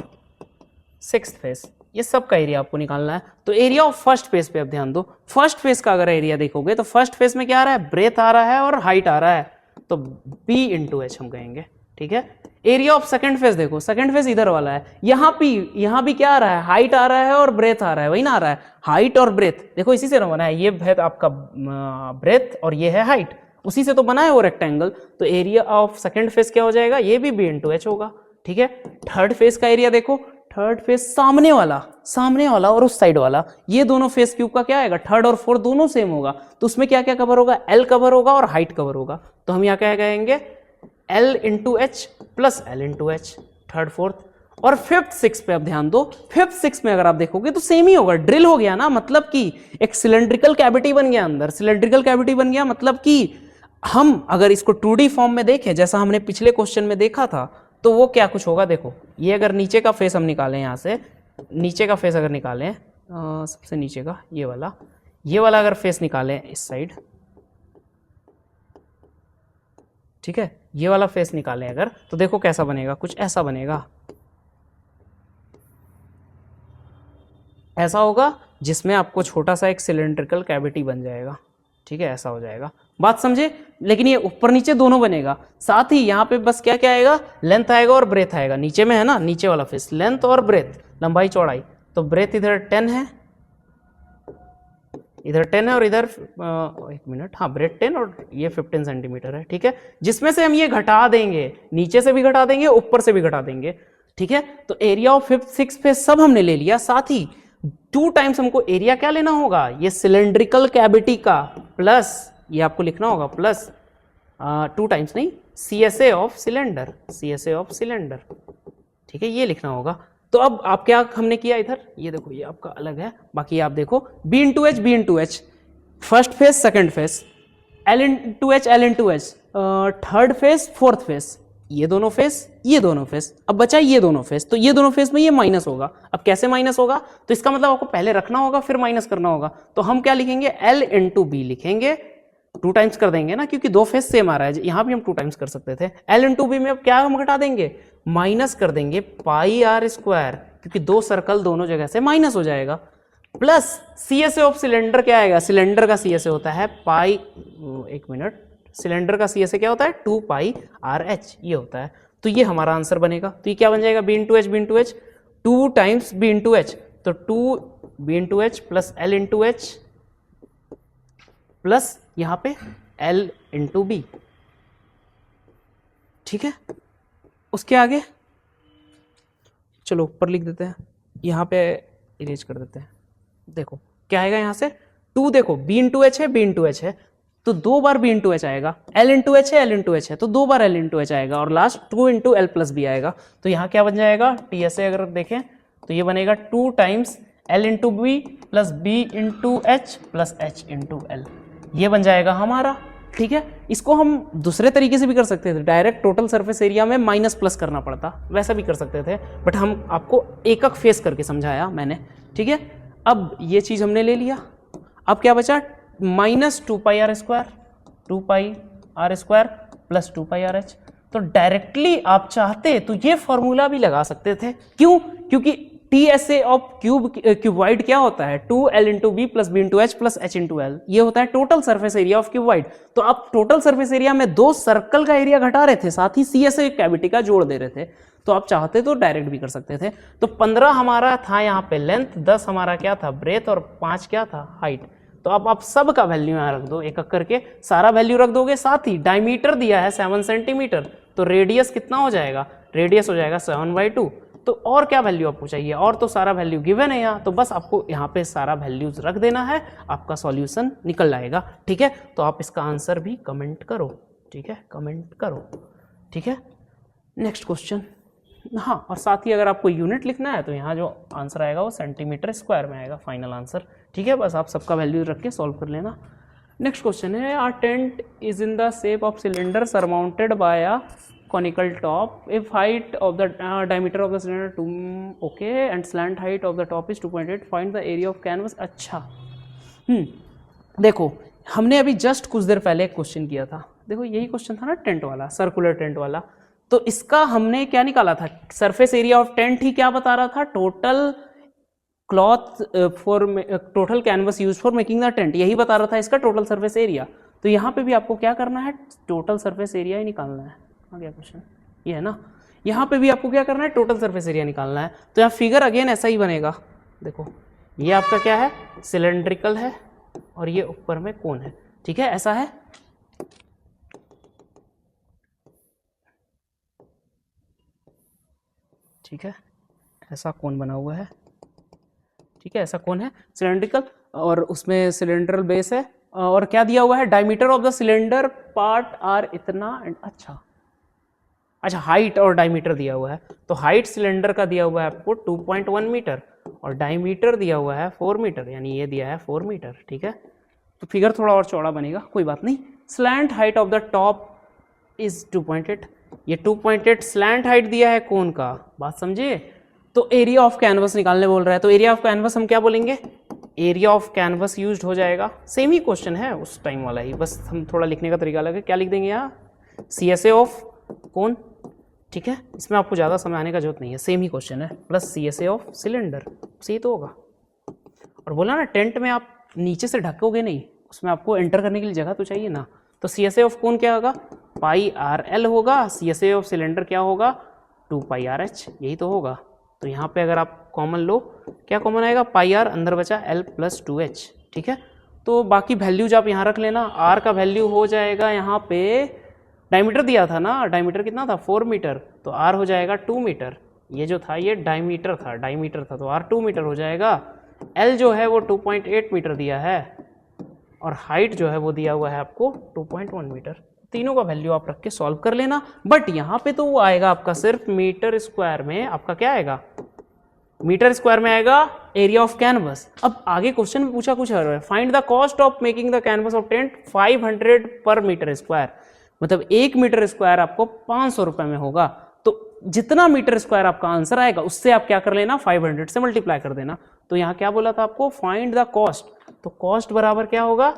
sixth face, ये सब का area आपको निकालना है। तो एरिया ऑफ फर्स्ट फेस पे अब ध्यान दो, फर्स्ट फेस का अगर एरिया देखोगे तो फर्स्ट फेस में क्या आ रहा है, ब्रेथ आ रहा है और हाइट आ रहा है, तो बी इंटू एच हम कहेंगे, ठीक है। एरिया ऑफ सेकंड फेस देखो, सेकंड फेस इधर वाला है, यहाँ भी क्या आ रहा है, हाइट आ रहा है और ब्रेथ आ रहा है, वही ना आ रहा है, हाइट और ब्रेथ, देखो इसी से बना है, ये है आपका ब्रेथ और ये है हाइट, उसी से तो बना है वो रेक्टेंगल। तो एरिया ऑफ सेकंड फेस क्या हो जाएगा, ये भी बी इंटू एच होगा, ठीक है। थर्ड फेस का एरिया देखो, थर्ड फेस सामने वाला और उस साइड वाला, ये दोनों फेस क्यूब का क्या आएगा, थर्ड और फोर्थ दोनों सेम होगा, तो उसमें क्या क्या कवर होगा, एल कवर होगा और हाइट कवर होगा। तो हम यहाँ क्या कहेंगे, L into H plus L into H, third fourth. और फिफ्थ सिक्स पे अब ध्यान दो, फिफ्थ सिक्स में अगर आप देखोगे तो सेम ही होगा, ड्रिल हो गया ना, मतलब कि एक सिलेंड्रिकल कैविटी बन गया अंदर, सिलेंड्रिकल कैविटी बन गया, मतलब कि हम अगर इसको 2D फॉर्म में देखें जैसा हमने पिछले क्वेश्चन में देखा था, तो वो क्या कुछ होगा, देखो ये अगर नीचे का फेस हम निकालें, यहाँ से नीचे का फेस अगर निकालें, सबसे नीचे का ये वाला अगर फेस निकालें इस साइड, ठीक है, ये वाला फेस निकालें अगर, तो देखो कैसा बनेगा, कुछ ऐसा बनेगा, ऐसा होगा जिसमें आपको छोटा सा एक सिलेंड्रिकल कैविटी बन जाएगा, ठीक है, ऐसा हो जाएगा, बात समझे। लेकिन ये ऊपर नीचे दोनों बनेगा, साथ ही यहाँ पे बस क्या क्या आएगा, लेंथ आएगा और ब्रेथ आएगा, नीचे में है ना, नीचे वाला फेस लेंथ और ब्रेथ, लंबाई चौड़ाई, तो ब्रेथ इधर 10 है, इधर 10 है और इधर एक मिनट, हाँ ब्रेथ 10 और ये 15 सेंटीमीटर है, ठीक है, जिसमें से हम ये घटा देंगे, नीचे से भी घटा देंगे, ऊपर से भी घटा देंगे, ठीक है। तो area of fifth six face सब हमने ले लिया, साथ ही 2 टाइम्स हमको एरिया क्या लेना होगा, ये सिलेंड्रिकल कैविटी का, प्लस ये आपको लिखना होगा प्लस 2 टाइम्स नहीं, CSA of cylinder, CSA of cylinder, ठीक है, ये लिखना होगा। तो अब आप क्या हमने किया इधर, ये देखो ये आपका अलग है, बाकी आप देखो B into H, first face second face, L into H, third phase fourth face, ये दोनों फेस, अब बचा ये दोनों फेस, तो ये दोनों फेस में ये माइनस होगा। अब कैसे माइनस होगा, तो इसका मतलब आपको पहले रखना होगा फिर माइनस करना होगा, तो हम क्या लिखेंगे, L इंटू बी लिखेंगे, 2 टाइम्स कर देंगे ना, क्योंकि 2 फेस सेम आ रहा है, यहां भी हम 2 टाइम्स कर सकते थे। L इंटू बी में अब क्या हम घटा देंगे, माइनस कर देंगे पाई आर स्क्वायर, क्योंकि 2 सर्कल दोनों जगह से माइनस हो जाएगा, प्लस CSA ऑफ सिलेंडर क्या आएगा, सिलेंडर का CSA होता है पाई, एक मिनट, सिलेंडर का CSA क्या होता है, 2 पाई RH, ये होता है। तो ये हमारा आंसर बनेगा, तो ये क्या बन जाएगा, B into H, 2 times B into H, तो 2 B into H plus L into H plus यहां पे L इंटू बी, ठीक है। उसके आगे चलो ऊपर लिख देते हैं, यहां पे इरेज कर देते हैं, देखो क्या आएगा यहां से, 2 देखो B इंटू एच है, तो 2 बार B इंटू एच आएगा, L इंटू एच है, तो 2 बार L इंटू एच आएगा, और last 2 into l plus b आएगा। तो यहाँ क्या बन जाएगा, TSA अगर देखें तो ये बनेगा 2 times L into b plus B into H plus H into l, ये बन जाएगा हमारा, ठीक है। इसको हम दूसरे तरीके से भी कर सकते थे, डायरेक्ट टोटल सरफेस एरिया में माइनस प्लस करना पड़ता, वैसा भी कर सकते थे, बट हम आपको एक एक फेस करके समझाया मैंने, ठीक है। अब ये चीज़ हमने ले लिया, अब क्या बचा, minus 2 pi are square plus 2 pi are h. तो डायरेक्टली आप चाहते तो ये फॉर्मूला भी लगा सकते थे, क्यों, क्योंकि TSA ऑफ क्यूबॉइड क्या होता है, 2L into b plus b into H plus h into l, ये होता है total surface area of cuboid. तो आप टोटल सरफेस एरिया में 2 सर्कल का एरिया घटा रहे थे, साथ ही CSA कैविटी का जोड़ दे रहे थे, तो आप चाहते तो डायरेक्ट भी कर सकते थे। तो 15 हमारा था यहाँ पे लेंथ, 10 हमारा क्या था ब्रेथ, और 5 क्या था हाइट। तो अब आप सब का वैल्यू यहाँ रख दो, एक एक करके सारा वैल्यू रख दोगे, साथ ही डायमीटर दिया है 7 सेंटीमीटर, तो रेडियस कितना हो जाएगा, रेडियस हो जाएगा 7/2। तो और क्या वैल्यू आपको चाहिए, और तो सारा वैल्यू गिवन है यहाँ, तो बस आपको यहाँ पे सारा वैल्यूज रख देना है, आपका सॉल्यूशन निकल आएगा। ठीक है, तो आप इसका आंसर भी कमेंट करो। ठीक है, कमेंट करो। ठीक है, नेक्स्ट क्वेश्चन। हाँ, और साथ ही अगर आपको यूनिट लिखना है तो यहाँ जो आंसर आएगा वो सेंटीमीटर स्क्वायर में आएगा फाइनल आंसर। ठीक है, बस आप सबका वैल्यू रख के सॉल्व कर लेना। नेक्स्ट क्वेश्चन है, are tent is in the shape of cylinder surmounted by a conical top if height of the diameter of the cylinder 2 okay and slant height of the top is 2.8 find the area of canvas। अच्छा, देखो हमने अभी just कुछ देर पहले एक question किया था, देखो यही क्वेश्चन था ना, टेंट वाला, सर्कुलर टेंट वाला। तो इसका हमने क्या निकाला था, सरफेस एरिया ऑफ टेंट ही क्या बता रहा था, total cloth for total canvas use for making the tent, यही बता रहा था इसका टोटल सरफेस एरिया। तो यहाँ पे भी आपको क्या करना है, टोटल सरफेस एरिया ही निकालना है। आ गया क्वेश्चन, ये है ना, यहाँ पे भी आपको क्या करना है, टोटल सरफेस एरिया निकालना है। तो यहाँ फिगर अगेन ऐसा ही बनेगा, देखो ये आपका क्या है, सिलेंड्रिकल है और ये ऊपर में कोन है। ठीक है, ऐसा है। ठीक है, ऐसा कोन बना हुआ है। ठीक है, ऐसा कोन है सिलेंड्रिकल, और उसमें सिलेंड्रल बेस है, और क्या दिया हुआ है, diameter of the cylinder part are इतना। अच्छा, हाइट और डायमीटर दिया हुआ है, तो हाइट सिलेंडर का दिया हुआ है आपको 2.1 मीटर और डायमीटर दिया हुआ है 4 मीटर, यानी ये दिया है 4 मीटर। ठीक है, तो फिगर थोड़ा और चौड़ा बनेगा, कोई बात नहीं। Slant height of the top is 2.8, ये 2.8 स्लैंट हाइट दिया है कोन का, बात समझिए। तो एरिया ऑफ कैनवस निकालने बोल रहा है, तो एरिया ऑफ कैनवस हम क्या बोलेंगे, एरिया ऑफ कैनवस यूज्ड हो जाएगा। सेम ही क्वेश्चन है उस टाइम वाला ही, बस हम थोड़ा लिखने का तरीका अलग है। क्या लिख देंगे यहाँ, CSA ऑफ कोन। ठीक है, इसमें आपको ज़्यादा समझाने का जरूरत नहीं है, सेम ही क्वेश्चन है, प्लस CSA ऑफ सिलेंडर, सही तो होगा। और बोला ना टेंट में आप नीचे से ढकोगे नहीं, उसमें आपको एंटर करने के लिए जगह तो चाहिए ना। तो CSA ऑफ कोन क्या होगा, πRL होगा, CSA ऑफ सिलेंडर क्या होगा, 2πRH, यही तो होगा। तो यहाँ पे अगर आप कॉमन लो, क्या कॉमन आएगा, πR, अंदर बचा L + 2H। ठीक है, तो बाकी वैल्यूज आप यहाँ रख लेना। R का वैल्यू हो जाएगा यहाँ पे, डायमीटर दिया था ना, डायमीटर कितना था, 4 मीटर, तो R हो जाएगा 2 मीटर। ये जो था ये डायमीटर था, तो R 2 मीटर हो जाएगा। L जो है वो 2.8 मीटर दिया है, और हाइट जो है वो दिया हुआ है आपको 2.1 मीटर। तीनों का वैल्यू आप रख के सॉल्व कर लेना। बट यहाँ पे तो वो आएगा आपका सिर्फ मीटर स्क्वायर में, आपका क्या आएगा, मीटर स्क्वायर में आएगा एरिया ऑफ कैनवस। अब आगे क्वेश्चन में पूछा कुछ और है, find the cost of making the canvas of tent 500 पर मीटर स्क्वायर, मतलब 1 मीटर स्क्वायर आपको 500 रुपए में होगा। तो जितना मीटर स्क्वायर आपका आंसर आएगा उससे आप क्या कर लेना, 500 से मल्टीप्लाई कर देना। तो यहाँ क्या बोला था आपको, फाइंड द कॉस्ट, तो कॉस्ट बराबर क्या होगा,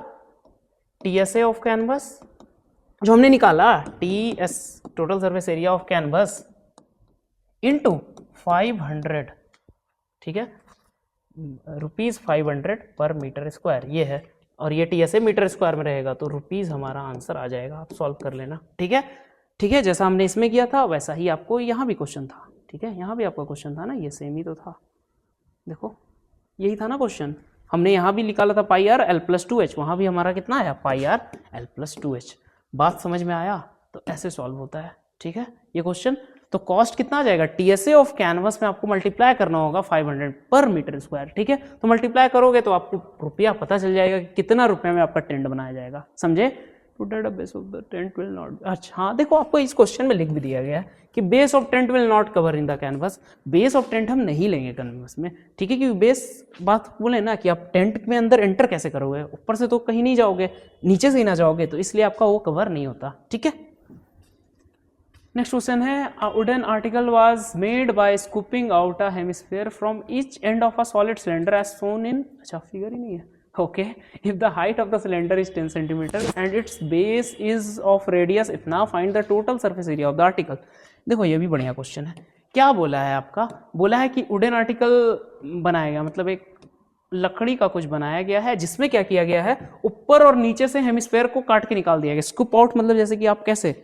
TSA ऑफ कैनवस जो हमने निकाला, TS total surface area of canvas into 500। ठीक है, ₹500 पर मीटर स्क्वायर ये है, और ये TSA मीटर स्क्वायर में रहेगा, तो रुपीज़ हमारा आंसर आ जाएगा। आप सॉल्व कर लेना। ठीक है, ठीक है, जैसा हमने इसमें किया था वैसा ही आपको यहाँ भी क्वेश्चन था। ठीक है, यहाँ भी आपका क्वेश्चन था ना, ये सेम ही तो था, देखो यही था ना क्वेश्चन। हमने यहाँ भी निकाला था πR L + 2H, वहाँ भी हमारा कितना आया, πR L + 2H। बात समझ में आया, तो ऐसे सॉल्व होता है। ठीक है, ये क्वेश्चन। तो कॉस्ट कितना आ जाएगा, TSA ऑफ कैनवस में आपको मल्टीप्लाई करना होगा 500 पर मीटर स्क्वायर। ठीक है, तो मल्टीप्लाई करोगे तो आपको रुपया पता चल जाएगा कि कितना रुपए में आपका टेंट बनाया जाएगा, समझे। Base of the tent will not, अच्छा हाँ, देखो आपको इस क्वेश्चन में लिख भी दिया गया है कि base of tent will not cover in the canvas, base of tent हम नहीं लेंगे कैनवस में। ठीक है, क्योंकि बेस बात बोले ना कि आप टेंट में अंदर एंटर कैसे करोगे, ऊपर से तो कहीं नहीं जाओगे, नीचे से ही ना जाओगे, तो इसलिए आपका वो कवर नहीं होता। ठीक है, नेक्स्ट क्वेश्चन है, a wooden article was made by scooping out a hemisphere from each end of a solid cylinder as shown in, अच्छा फिगर ही नहीं है, okay, if the height of the cylinder is 10 centimetre and its base is of radius इतना, find the total surface area of the article. देखो ये भी बढ़िया question है। क्या बोला है आपका, बोला है कि वुडन आर्टिकल बनाया गया, मतलब एक लकड़ी का कुछ बनाया गया है जिसमें क्या किया गया है, ऊपर और नीचे से हेमिस्फीयर को काट के निकाल दिया गया। स्कूप आउट मतलब जैसे कि आप कैसे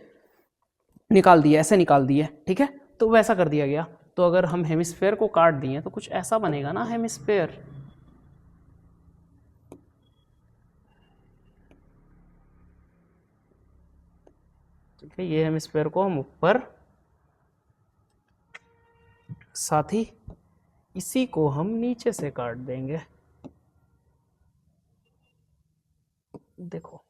निकाल दिए, ऐसे निकाल दिए। ठीक है, तो वैसा कर दिया गया। तो अगर हम हेमिस्फीयर को काट दिए तो कुछ ऐसा बनेगा ना हेमिस्फीयर। ठीक है, ये हेमिस्फीयर को हम ऊपर, साथ ही इसी को हम नीचे से काट देंगे। देखो,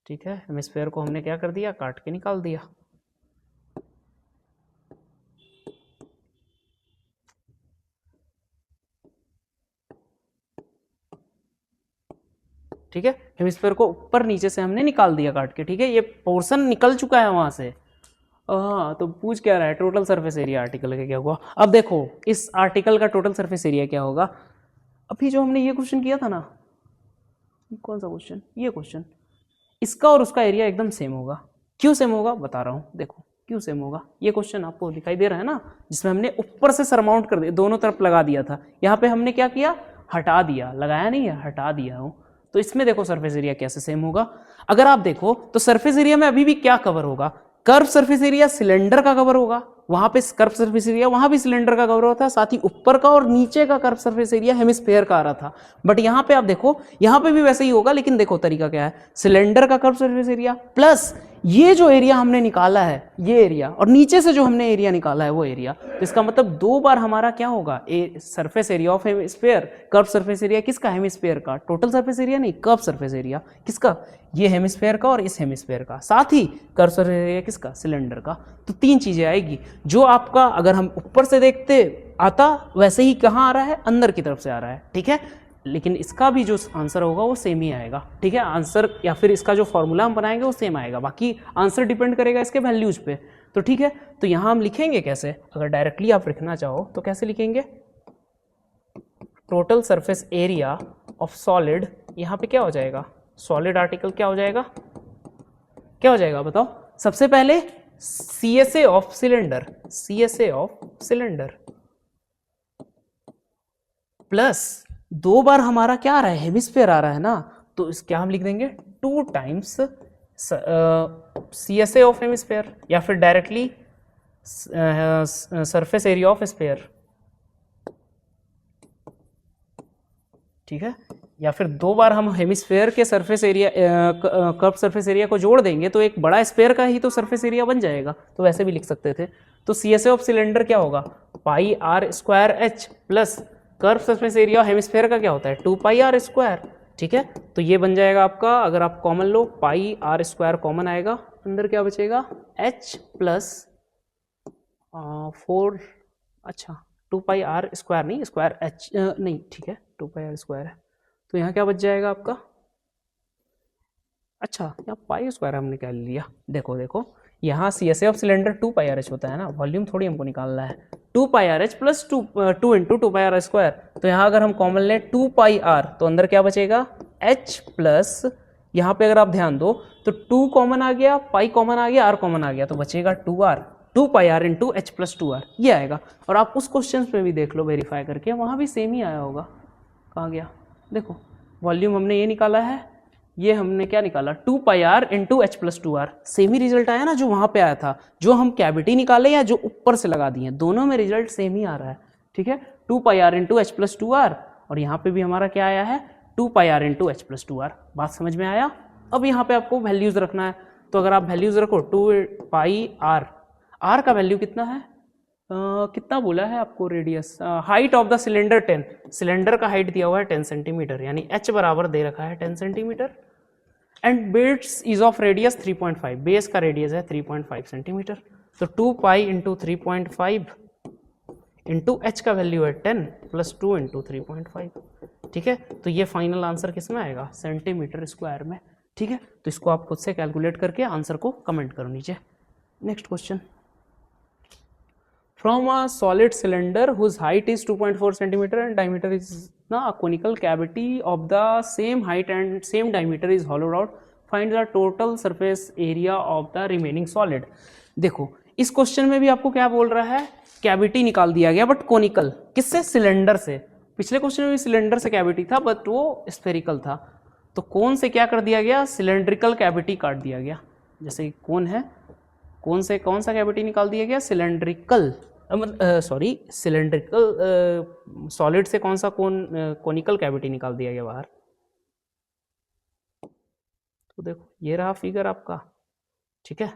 ठीक है, हेमिस्फीयर को हमने क्या कर दिया, काट के निकाल दिया। ठीक है, हेमिस्फीयर को ऊपर नीचे से हमने निकाल दिया काट के। ठीक है, ये पोर्शन निकल चुका है वहां से। हाँ, तो पूछ क्या रहा है, टोटल सरफेस एरिया आर्टिकल का क्या हुआ। अब देखो इस आर्टिकल का टोटल सरफेस एरिया क्या होगा। अभी जो हमने ये क्वेश्चन किया था ना, कौन सा क्वेश्चन, ये क्वेश्चन, इसका और उसका एरिया एकदम सेम होगा। क्यों सेम होगा बता रहा हूँ, देखो क्यों सेम होगा। ये क्वेश्चन आपको दिखाई दे रहा है ना, जिसमें हमने ऊपर से सरमाउंट कर दिया, दोनों तरफ लगा दिया था। यहाँ पे हमने क्या किया, हटा दिया, लगाया नहीं है, हटा दिया हूँ। तो इसमें देखो सरफेस एरिया कैसे सेम होगा। अगर आप देखो तो सरफेस एरिया में अभी भी क्या कवर होगा, कर्व सरफेस एरिया सिलेंडर का कवर होगा। वहां पे कर्व सरफेस एरिया वहां भी सिलेंडर का कवर होता है, साथ ही ऊपर का और नीचे का कर्व सरफेस एरिया हेमिस्फीयर का आ रहा था। बट यहाँ पे आप देखो, यहाँ पे भी वैसे ही होगा, लेकिन देखो तरीका क्या है, सिलेंडर का कर्व सरफेस एरिया प्लस ये जो एरिया हमने निकाला है ये एरिया, और नीचे से जो हमने एरिया निकाला है वो एरिया। तो इसका मतलब दो बार हमारा क्या होगा, surface area of hemisphere, curve surface area किसका, हेमिस्फीयर का। टोटल सरफेस एरिया नहीं, कर्व सरफेस एरिया किसका, ये हेमिस्फीयर का और इस हेमिस्फीयर का, साथ ही कर्व सरफेस एरिया किसका, सिलेंडर का। तो तीन चीजें आएगी। जो आपका अगर हम ऊपर से देखते आता, वैसे ही कहाँ आ रहा है, अंदर की तरफ से आ रहा है। ठीक है, लेकिन इसका भी जो आंसर होगा वो सेम ही आएगा। ठीक है, आंसर या फिर इसका जो फॉर्मूला हम बनाएंगे वो सेम आएगा, बाकी आंसर डिपेंड करेगा इसके वैल्यूज पे। तो ठीक है, तो यहां हम लिखेंगे कैसे, अगर डायरेक्टली आप लिखना चाहो तो कैसे लिखेंगे, total surface area of solid, यहां पे क्या हो जाएगा, सॉलिड आर्टिकल क्या हो जाएगा, क्या हो जाएगा बताओ। सबसे पहले CSA of cylinder, CSA of cylinder plus दो बार हमारा क्या आ रहा है, हेमिस्फीयर आ रहा है ना, तो इस क्या हम लिख देंगे 2 टाइम्स CSA ऑफ हेमिस्फीयर, या फिर directly surface area of sphere. ठीक है, या फिर दो बार हम हेमिस्फीयर के surface area, curve surface area को जोड़ देंगे तो एक बड़ा स्फीयर का ही तो सरफेस एरिया बन जाएगा। तो वैसे भी लिख सकते थे। तो CSA ऑफ सिलेंडर क्या होगा, pi are square H plus curve surface area hemisphere का क्या होता है 2 पाई आर स्क्वायर। ठीक है, तो ये बन जाएगा आपका, अगर आप कॉमन लो पाई आर स्क्वायर कॉमन आएगा, अंदर क्या बचेगा एच प्लस 4, अच्छा 2 पाई आर स्क्वायर नहीं, स्क्वायर एच नहीं, ठीक है 2 पाई आर स्क्वायर है। तो यहाँ क्या बच जाएगा आपका, अच्छा यहाँ पाई स्क्वायर हमने क्या लिया, देखो देखो यहाँ CSA of cylinder 2 pi are H होता है ना, वॉल्यूम थोड़ी हमको निकालना है। 2 pi are H plus 2 into 2 pi are square. तो यहाँ अगर हम कॉमन लें 2 पाई आर, तो अंदर क्या बचेगा एच प्लस, यहाँ पे अगर आप ध्यान दो तो 2 कॉमन आ गया, पाई कॉमन आ गया, आर कॉमन आ गया, तो बचेगा 2r, 2 pi are into H plus 2r, ये आएगा। और आप उस क्वेश्चन पे भी देख लो वेरीफाई करके, वहाँ भी सेम ही आया होगा। कहाँ गया, देखो वॉल्यूम हमने ये निकाला है, ये हमने क्या निकाला 2 pi are into H plus 2r, same ही रिजल्ट आया ना जो वहां पे आया था। जो हम कैविटी निकाले या जो ऊपर से लगा दिए, दोनों में रिजल्ट सेम ही आ रहा है। ठीक है, 2 pi are into H plus 2r, और यहाँ पे भी हमारा क्या आया है 2 pi are into H plus 2r। बात समझ में आया। अब यहाँ पे आपको वैल्यूज रखना है, तो अगर आप वैल्यूज रखो 2 पाई आर, आर का वैल्यू कितना है, कितना बोला है आपको radius, height of the cylinder 10, cylinder का हाइट दिया हुआ है 10 सेंटीमीटर, यानी h बराबर दे रखा है 10 centimetre, and base is of radius 3.5, base का रेडियस है 3.5 सेंटीमीटर। तो 2 पाई इंटू 3.5 इंटू एच का वैल्यू है 10 प्लस 2 इंटू 3.5। ठीक है, तो ये फाइनल आंसर किस में आएगा, सेंटीमीटर स्क्वायर में। ठीक है, तो इसको आप खुद से कैलकुलेट करके आंसर को कमेंट करो नीचे। Next question, from a solid cylinder whose height is 2.4 centimeter and diameter is a conical cavity of the same height and same diameter is hollowed out, find the total surface area of the remaining solid। देखो इस question में भी आपको क्या बोल रहा है, cavity निकाल दिया गया बट कोनिकल, किससे, सिलेंडर से। पिछले क्वेश्चन में भी सिलेंडर से कैविटी था बट वो स्फेरिकल था, तो कौन से क्या कर दिया गया, सिलेंड्रिकल कैविटी काट दिया गया। जैसे कौन है, कौन से कौन सा कैविटी निकाल दिया गया, सिलेंड्रिकल, सॉरी सिलेंड्रिकल, सॉलिड से कौन सा कोनिकल कैविटी निकाल दिया गया बाहर। तो देखो ये रहा फिगर आपका, ठीक है।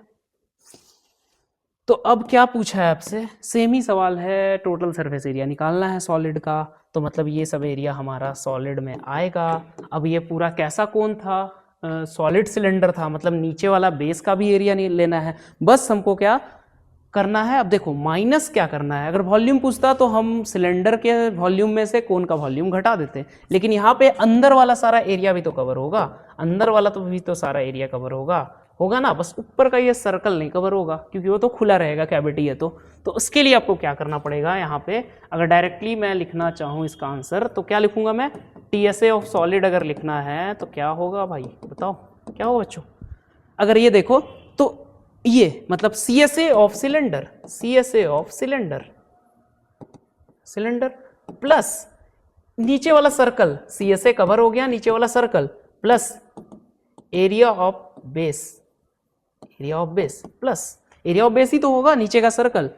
तो अब क्या पूछा है आपसे, सेम ही सवाल है, टोटल सरफेस एरिया निकालना है सॉलिड का। तो मतलब ये सब एरिया हमारा सॉलिड में आएगा। अब ये पूरा कैसा कोन था, सॉलिड सिलेंडर था, मतलब नीचे वाला बेस का भी एरिया नहीं लेना है, बस हमको क्या करना है। अब देखो माइनस क्या करना है, अगर वॉल्यूम पूछता तो हम सिलेंडर के वॉल्यूम में से कोन का वॉल्यूम घटा देते, लेकिन यहाँ पे अंदर वाला सारा एरिया भी तो कवर होगा, अंदर वाला तो भी तो सारा एरिया कवर होगा ना, बस ऊपर का ये सर्कल नहीं कवर होगा क्योंकि वो तो खुला रहेगा, कैविटी है। तो उसके लिए आपको क्या करना पड़ेगा, यहाँ पे अगर डायरेक्टली मैं लिखना चाहूँ इसका आंसर तो क्या लिखूंगा मैं, TSA ऑफ सॉलिड अगर लिखना है तो क्या होगा भाई, बताओ क्या होगा बच्चों। अगर ये देखो तो ये मतलब CSA of cylinder, CSA of cylinder plus नीचे वाला सर्कल, CSA कवर हो गया, नीचे वाला circle plus area of base, plus area of base ही तो होगा नीचे का सर्कल,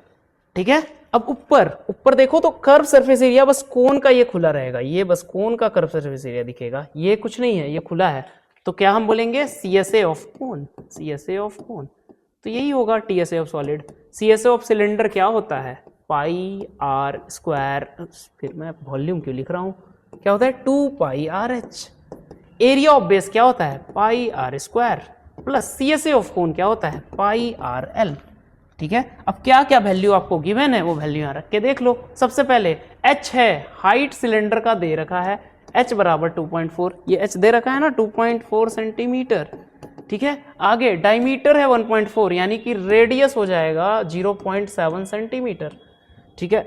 ठीक है। अब ऊपर देखो तो कर्व सरफेस एरिया, बस कोन का ये खुला रहेगा, ये बस कोन का कर्व सरफेस एरिया दिखेगा, ये कुछ नहीं है, ये खुला है। तो क्या हम बोलेंगे, CSA ऑफ कोन, तो यही होगा TSA of solid. CSA of cylinder क्या होता है, पाई आर स्क्वायर, फिर मैं वॉल्यूम क्यों लिख रहा हूं, क्या होता है 2 pi RH। Area of base क्या होता है, pi are square, plus CSA of cone क्या होता है, पाई आर एल, ठीक है। अब क्या क्या वैल्यू आपको गिवन है वो वैल्यू यहाँ रख के देख लो। सबसे पहले H है, हाइट सिलेंडर का दे रखा है, H बराबर 2.4, ये H दे रखा है ना 2.4 सेंटीमीटर, ठीक है। आगे डायमीटर है 1.4, यानी कि रेडियस हो जाएगा 0.7 सेंटीमीटर, ठीक है।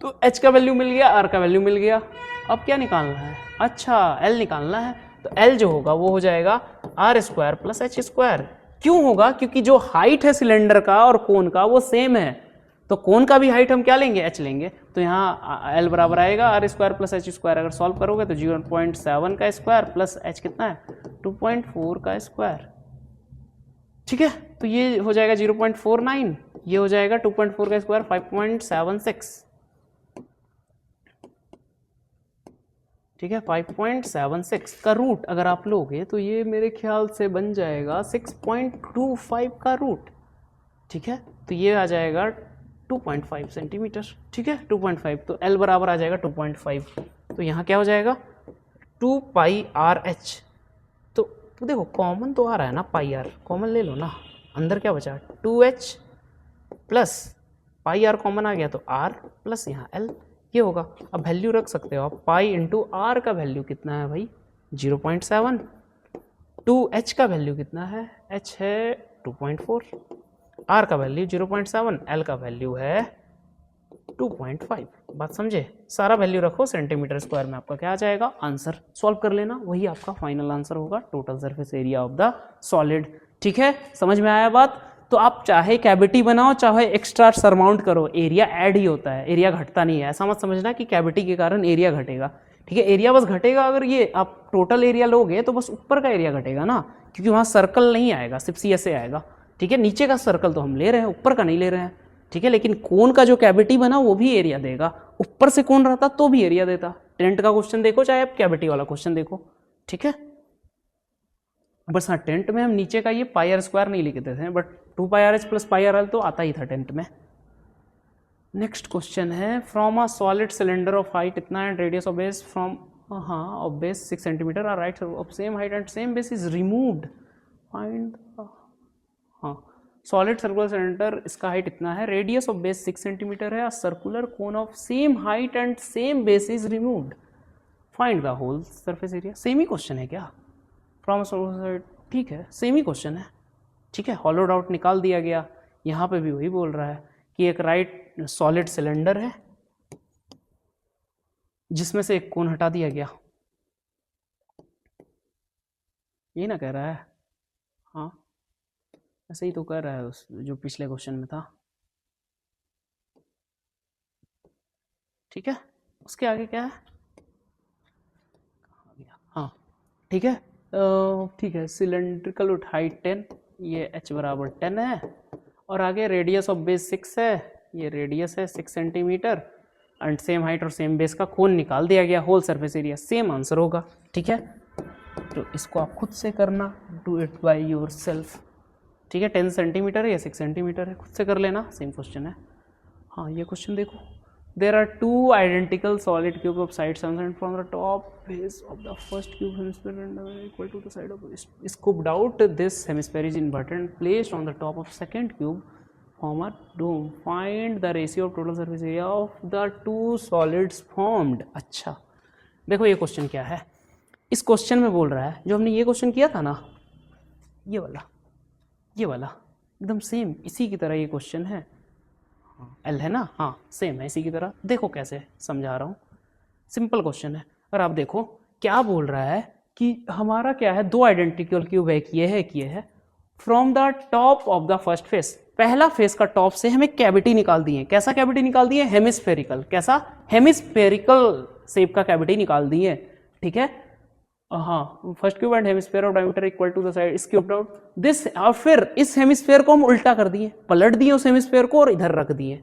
तो H का वैल्यू मिल गया, R का वैल्यू मिल गया। अब क्या निकालना है, अच्छा L निकालना है। तो L जो होगा वो हो जाएगा R square plus H square. क्यों होगा, क्योंकि जो हाइट है सिलेंडर का और कोन का वो सेम है, तो कोन का भी हाइट हम क्या लेंगे, H लेंगे। तो यहाँ L बराबर आएगा R square plus H square, अगर सॉल्व करोगे तो 0.7 का स्क्वायर प्लस H कितना है 2.4 का स्क्वायर, ठीक है। तो ये हो जाएगा 0.49, ये हो जाएगा 2.4 का स्क्वायर 5.76, ठीक है। 5.76 का रूट अगर आप लोगे तो ये मेरे ख्याल से बन जाएगा 6.25 का रूट, ठीक है। तो ये आ जाएगा 2.5 सेंटीमीटर, ठीक है 2.5। तो L बराबर आ जाएगा 2.5। तो यहाँ क्या हो जाएगा 2 पाई RH। तो देखो कॉमन तो आ रहा है ना, पाई आर कॉमन ले लो ना, अंदर क्या बचा 2H plus pi R common आ गया तो R प्लस यहाँ L, ये होगा। अब वैल्यू रख सकते हो आप, पाई इंटू आर का वैल्यू कितना है भाई 0.7, 2H का वैल्यू कितना है, H है 2.4, R का वैल्यू 0.7, L का वैल्यू है 2.5। बात समझे, सारा वैल्यू रखो सेंटीमीटर स्क्वायर में, आपका क्या आ जाएगा आंसर, सॉल्व कर लेना, वही आपका फाइनल आंसर होगा, total surface area of the solid, ठीक है। समझ में आया बात। तो आप चाहे कैविटी बनाओ चाहे एक्स्ट्रा सरमाउंट करो, एरिया ऐड ही होता है, एरिया घटता नहीं है। ऐसा मत समझना कि कैविटी के कारण एरिया घटेगा, ठीक है। एरिया बस घटेगा अगर ये आप टोटल एरिया लोगे तो बस ऊपर का एरिया घटेगा ना, क्योंकि वहाँ सर्कल नहीं आएगा, सिर्फ CSA आएगा, ठीक है। नीचे का सर्कल तो हम ले रहे हैं, ऊपर का नहीं ले रहे हैं, ठीक है। लेकिन कोन का जो कैविटी बना वो भी एरिया देगा, ऊपर से कोन रहता तो भी एरिया देता। टेंट का क्वेश्चन देखो चाहे आप कैविटी वाला क्वेश्चन देखो, ठीक है। बस हाँ, टेंट में हम नीचे का ये पाई आर स्क्वायर नहीं लिखते थे, but 2 pi are H plus pi R L तो आता ही था टेंट में। नेक्स्ट क्वेश्चन है, from a solid cylinder of height इतना and radius of base from of base 6 centimetre are right of same height and same base is removed, find solid circular cylinder, इसका height इतना है, radius of base 6 centimetre है, circular cone of same height and same base is removed, find the whole surface area. Same ही question है क्या, from ठीक है same ही क्वेश्चन है, ठीक है। हॉलोड आउट निकाल दिया गया, यहाँ पे भी वही बोल रहा है कि एक राइट सॉलिड सिलेंडर है जिसमें से एक कोन हटा दिया गया, यही ना कह रहा है, हाँ ऐसे ही तो कह रहा है उस जो पिछले क्वेश्चन में था, ठीक है। उसके आगे क्या है, हाँ ठीक है, ठीक है। सिलेंड्रिकल हाइट 10, ये h बराबर 10 है, और आगे रेडियस ऑफ बेस 6 है, ये रेडियस है 6 सेंटीमीटर, एंड सेम हाइट और सेम बेस का कोन निकाल दिया गया, whole surface area same answer होगा, ठीक है। तो इसको आप खुद से करना, do it by yourself, ठीक है, 10 सेंटीमीटर है या 6 सेंटीमीटर है, खुद से कर लेना, सेम क्वेश्चन है। हाँ ये क्वेश्चन देखो, there are two identical solid cube of side 7 cm from the top face of the first cube hemisphere and equal to the side of scooped out this hemisphere is inverted and placed on the top of second cube form a dome, find the ratio of total surface area of the two solids formed. अच्छा देखो ये question क्या है, इस question में बोल रहा है जो हमने ये क्वेश्चन किया था ना, ये वाला एकदम सेम इसी की तरह ये क्वेश्चन है। एल है ना, हाँ सेम है इसी की तरह। देखो कैसे समझा रहा हूँ, सिंपल क्वेश्चन है। और आप देखो क्या बोल रहा है कि हमारा क्या है, दो आइडेंटिकल क्यूब है, एक ये है। From the top of the first face, पहला फेस का टॉप से हमें कैविटी निकाल दी है। कैसा कैविटी निकाल दी है, हेमिस्फेरिकल। कैसा, हेमिस्फेरिकल शेप का कैविटी निकाल दी है, ठीक है। हाँ, first cube and hemisphere of diameter equal to the side is cubed out this. और फिर इस हेमिस्फीयर को हम उल्टा कर दिए, पलट दिए उस हेमिस्फीयर को और इधर रख दिए,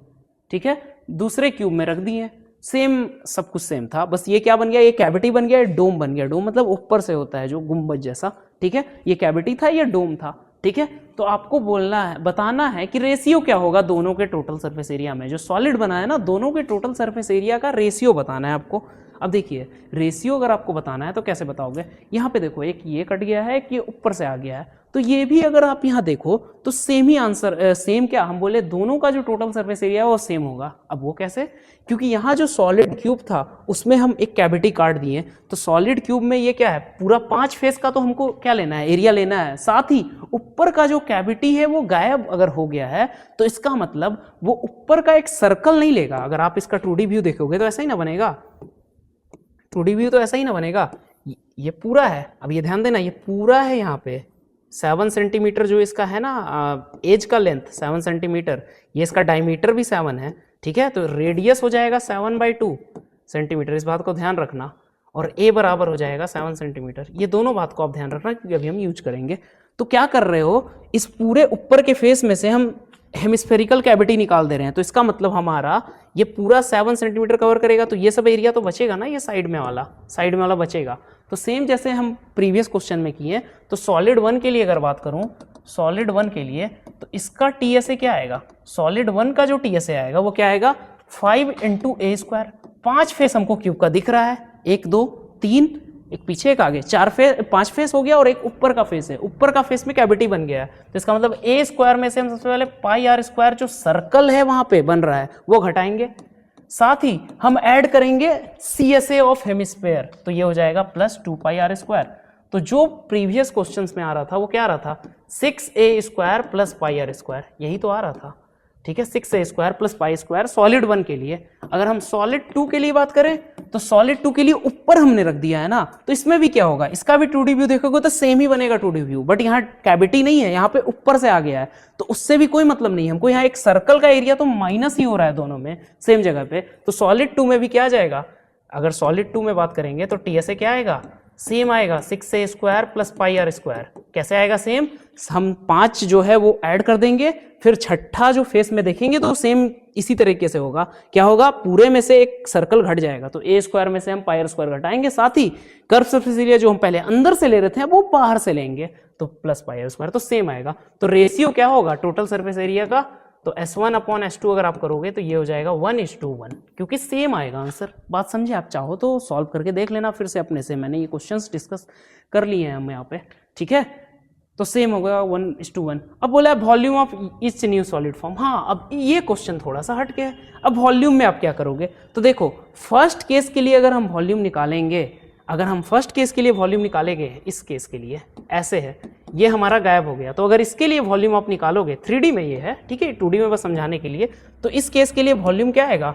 ठीक है, दूसरे क्यूब में रख दिए। सेम, सब कुछ सेम था, बस ये क्या बन गया, ये कैविटी बन गया, डोम बन गया। डोम मतलब ऊपर से होता है जो गुंबद जैसा, ठीक है। ये कैविटी था, ये डोम था, ठीक है। तो आपको बोलना है, बताना है कि रेशियो क्या होगा दोनों के टोटल सरफेस एरिया में। जो सॉलिड बना है ना, दोनों के टोटल सरफेस एरिया का रेशियो बताना है आपको। अब देखिए रेशियो अगर आपको बताना है तो कैसे बताओगे, यहाँ पे देखो एक ये कट गया है, एक ये ऊपर से आ गया है, तो ये भी अगर आप यहाँ देखो तो सेम ही आंसर, सेम क्या हम बोले, दोनों का जो टोटल सरफेस एरिया है वो सेम होगा। अब वो कैसे, क्योंकि यहाँ जो सॉलिड क्यूब था उसमें हम एक कैविटी काट दिए, तो सॉलिड क्यूब में ये क्या है, पूरा 5 फेस का तो हमको क्या लेना है, एरिया लेना है। साथ ही ऊपर का जो कैविटी है वो गायब अगर हो गया है तो इसका मतलब वो ऊपर का एक सर्कल नहीं लेगा। अगर आप इसका 2D व्यू देखोगे तो ऐसा ही ना बनेगा, 2D व्यू तो ऐसा ही ना बनेगा। ये पूरा है, अब ये ध्यान देना, ये पूरा है यहाँ पे 7 सेंटीमीटर जो इसका है ना एज का लेंथ 7 सेंटीमीटर, ये इसका डायमीटर भी 7 है, ठीक है। तो रेडियस हो जाएगा 7/2 सेंटीमीटर, इस बात को ध्यान रखना। और ए बराबर हो जाएगा 7 सेंटीमीटर। ये दोनों बात को आप ध्यान रखना क्योंकि अभी हम यूज करेंगे। तो क्या कर रहे हो, इस पूरे ऊपर के फेस में से हम हेमिस्फेरिकल कैविटी निकाल दे रहे हैं, तो इसका मतलब हमारा ये पूरा 7 सेंटीमीटर कवर करेगा, तो ये सब एरिया तो बचेगा ना, ये साइड में वाला बचेगा। तो सेम जैसे हम प्रीवियस क्वेश्चन में किए, तो सॉलिड 1 के लिए अगर बात करूं, सॉलिड 1 के लिए तो इसका टीएसए क्या आएगा, सॉलिड 1 का जो टीएसए आएगा वो क्या आएगा, 5 × a²। 5 फेस हमको क्यूब का दिख रहा है, 1 2 3, एक पीछे एक आगे, 5 फेस हो गया और एक ऊपर का फेस है। ऊपर का फेस में कैविटी बन गया है, तो इसका मतलब a² में से हम सबसे पहले πr² जो सर्कल है वहां पे बन रहा है वो घटाएंगे। साथ ही हम ऐड करेंगे CSA ऑफ हेमिस्फीयर, तो ये हो जाएगा +2 πr²। तो जो प्रीवियस क्वेश्चंस में आ रहा था वो क्या आ रहा था, 6a² + πr², यही तो आ रहा था, ठीक है। 6a² + π² सॉलिड 1 के लिए। अगर हम सॉलिड 2 के लिए बात करें तो सॉलिड 2 के लिए ऊपर हमने रख दिया है ना, तो इसमें भी क्या होगा, इसका भी 2D व्यू देखोगे तो सेम ही बनेगा 2D व्यू, बट यहाँ कैविटी नहीं है, यहाँ पे ऊपर से आ गया है, तो उससे भी कोई मतलब नहीं है हमको। यहाँ एक सर्कल का एरिया तो माइनस ही हो रहा है दोनों में सेम जगह पे, तो सॉलिड 2 में भी क्या आ जाएगा, अगर सॉलिड 2 में बात करेंगे तो टीएसए क्या आएगा, सेम आएगा 6a² + πr²। कैसे आएगा सेम, हम 5 जो है वो ऐड कर देंगे, फिर छठा जो फेस में देखेंगे तो सेम इसी तरीके से होगा। क्या होगा, पूरे में से एक सर्कल घट जाएगा, तो a² में से हम πr² घटाएंगे। साथ ही कर्व सरफेस एरिया जो हम पहले अंदर से ले रहे थे वो बाहर से लेंगे, तो +πr², तो सेम आएगा। तो रेशियो क्या होगा टोटल सरफेस एरिया का, तो S1/S2 अगर आप करोगे तो ये हो जाएगा 1:1, क्योंकि सेम आएगा आंसर। बात समझे, आप चाहो तो सॉल्व करके देख लेना फिर से अपने से, मैंने ये क्वेश्चंस डिस्कस कर लिए हैं हम यहाँ पे, ठीक है। तो सेम होगा 1:1। अब बोला volume of each new solid form. हाँ, अब ये क्वेश्चन थोड़ा सा हट के है। अब वॉल्यूम में आप क्या करोगे, तो देखो फर्स्ट केस के लिए अगर हम वॉल्यूम निकालेंगे, अगर हम फर्स्ट केस के लिए वॉल्यूम निकालेंगे, इस केस के लिए ऐसे है, ये हमारा गायब हो गया, तो अगर इसके लिए वॉल्यूम आप निकालोगे, 3D में ये है, ठीक है, 2D में बस समझाने के लिए, तो इस केस के लिए वॉल्यूम क्या आएगा,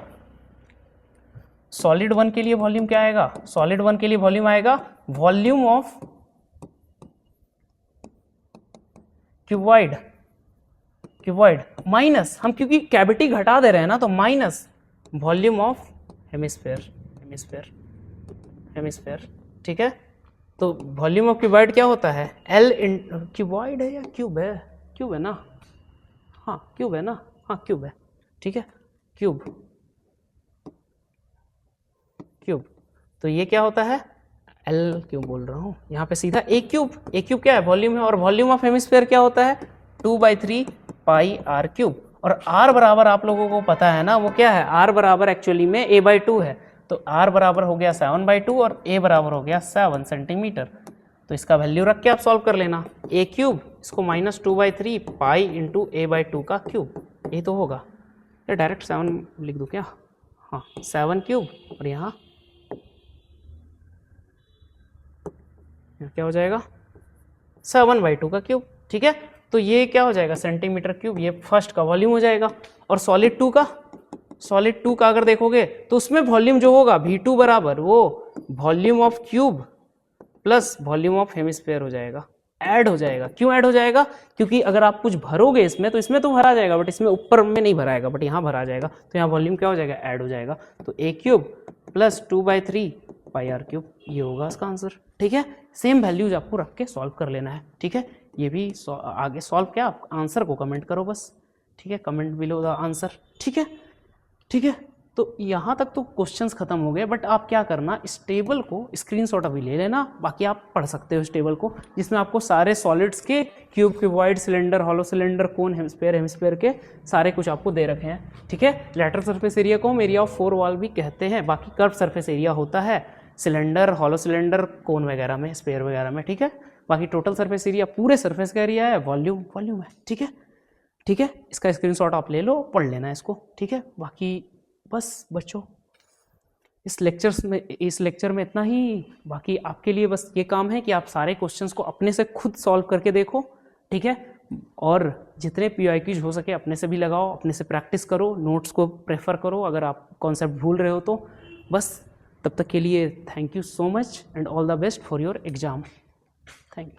सॉलिड 1 के लिए वॉल्यूम क्या आएगा, सॉलिड 1 के लिए वॉल्यूम आएगा वॉल्यूम ऑफ क्यूबॉइड माइनस, हम क्योंकि कैविटी घटा दे रहे हैं ना, तो माइनस वॉल्यूम ऑफ हेमिस्फीयर, ठीक है। तो वॉल्यूम ऑफ क्यूबॉइड क्या होता है, L क्यूबॉइड है या क्यूब है, क्यूब है ना, हाँ क्यूब है ना, हाँ क्यूब है, ठीक है, क्यूब। तो ये क्या होता है, L क्यों बोल रहा हूँ यहाँ पे, सीधा a³ क्या है, वॉल्यूम है, और वॉल्यूम ऑफ हेमिस्फीयर क्या होता है, 2/3 पाई आर क्यूब। और आर बराबर आप लोगों को पता है ना वो क्या है, आर बराबर एक्चुअली में a/2 है, तो आर बराबर हो गया 7/2 और a बराबर हो गया 7 सेंटीमीटर। तो इसका वैल्यू रख के आप सॉल्व कर लेना, a क्यूब इसको -2/3 पाई इंटू a/2 का क्यूब, ये तो होगा, या डायरेक्ट 7 लिख दूँ क्या, हाँ 7 क्यूब और यहाँ क्या हो जाएगा 7/2 का क्यूब। ठीक है, तो ये क्या हो जाएगा सेंटीमीटर क्यूब, ये फर्स्ट का वॉल्यूम हो जाएगा। और सॉलिड टू का अगर देखोगे तो उसमें वॉल्यूम जो होगा V2 बराबर वो volume of cube plus volume of hemisphere हो जाएगा, ऐड हो जाएगा। क्यों ऐड हो जाएगा, क्योंकि अगर आप कुछ भरोगे इसमें तो इसमें तो भरा जाएगा, बट इसमें ऊपर में नहीं भराएगा, बट यहाँ भरा जाएगा, तो यहाँ वॉल्यूम क्या हो जाएगा, ऐड हो जाएगा। तो a cube plus 2/3 pi r cube, ये होगा इसका आंसर। ठीक है, सेम वैल्यूज आपको रख के सॉल्व कर लेना है। ठीक है, ये भी आगे सॉल्व क्या, आप आंसर को कमेंट करो बस। ठीक है, कमेंट बिलो द आंसर। ठीक है, ठीक है, तो यहाँ तक तो क्वेश्चंस खत्म हो गए, बट आप क्या करना, इस टेबल को स्क्रीनशॉट अभी ले लेना, बाकी आप पढ़ सकते हो इस टेबल को, जिसमें आपको सारे सॉलिड्स के cube, cuboid, cylinder, hollow cylinder, cone, hemisphere के सारे कुछ आपको दे रखे हैं। ठीक है, लैटरल सरफेस एरिया को हम एरिया ऑफ 4 वॉल भी कहते हैं, बाकी कर्व सरफेस एरिया होता है सिलेंडर, हॉलो सिलेंडर, कोन वगैरह में, स्फीयर वगैरह में। ठीक है, बाकी टोटल सरफेस एरिया पूरे सरफेस का एरिया है, वॉल्यूम है। ठीक है, ठीक है, इसका स्क्रीनशॉट आप ले लो, पढ़ लेना इसको। ठीक है, बाकी बस बच्चों इस लेक्चर में इतना ही। बाकी आपके लिए बस ये काम है कि आप सारे क्वेश्चंस को अपने से खुद सॉल्व करके देखो। ठीक है, और जितने PYQs हो सके अपने से भी लगाओ, अपने से प्रैक्टिस करो, नोट्स को प्रेफर करो अगर आप कॉन्सेप्ट भूल रहे हो तो। बस तब तक के लिए thank you so much and all the best for your exam. Thank you.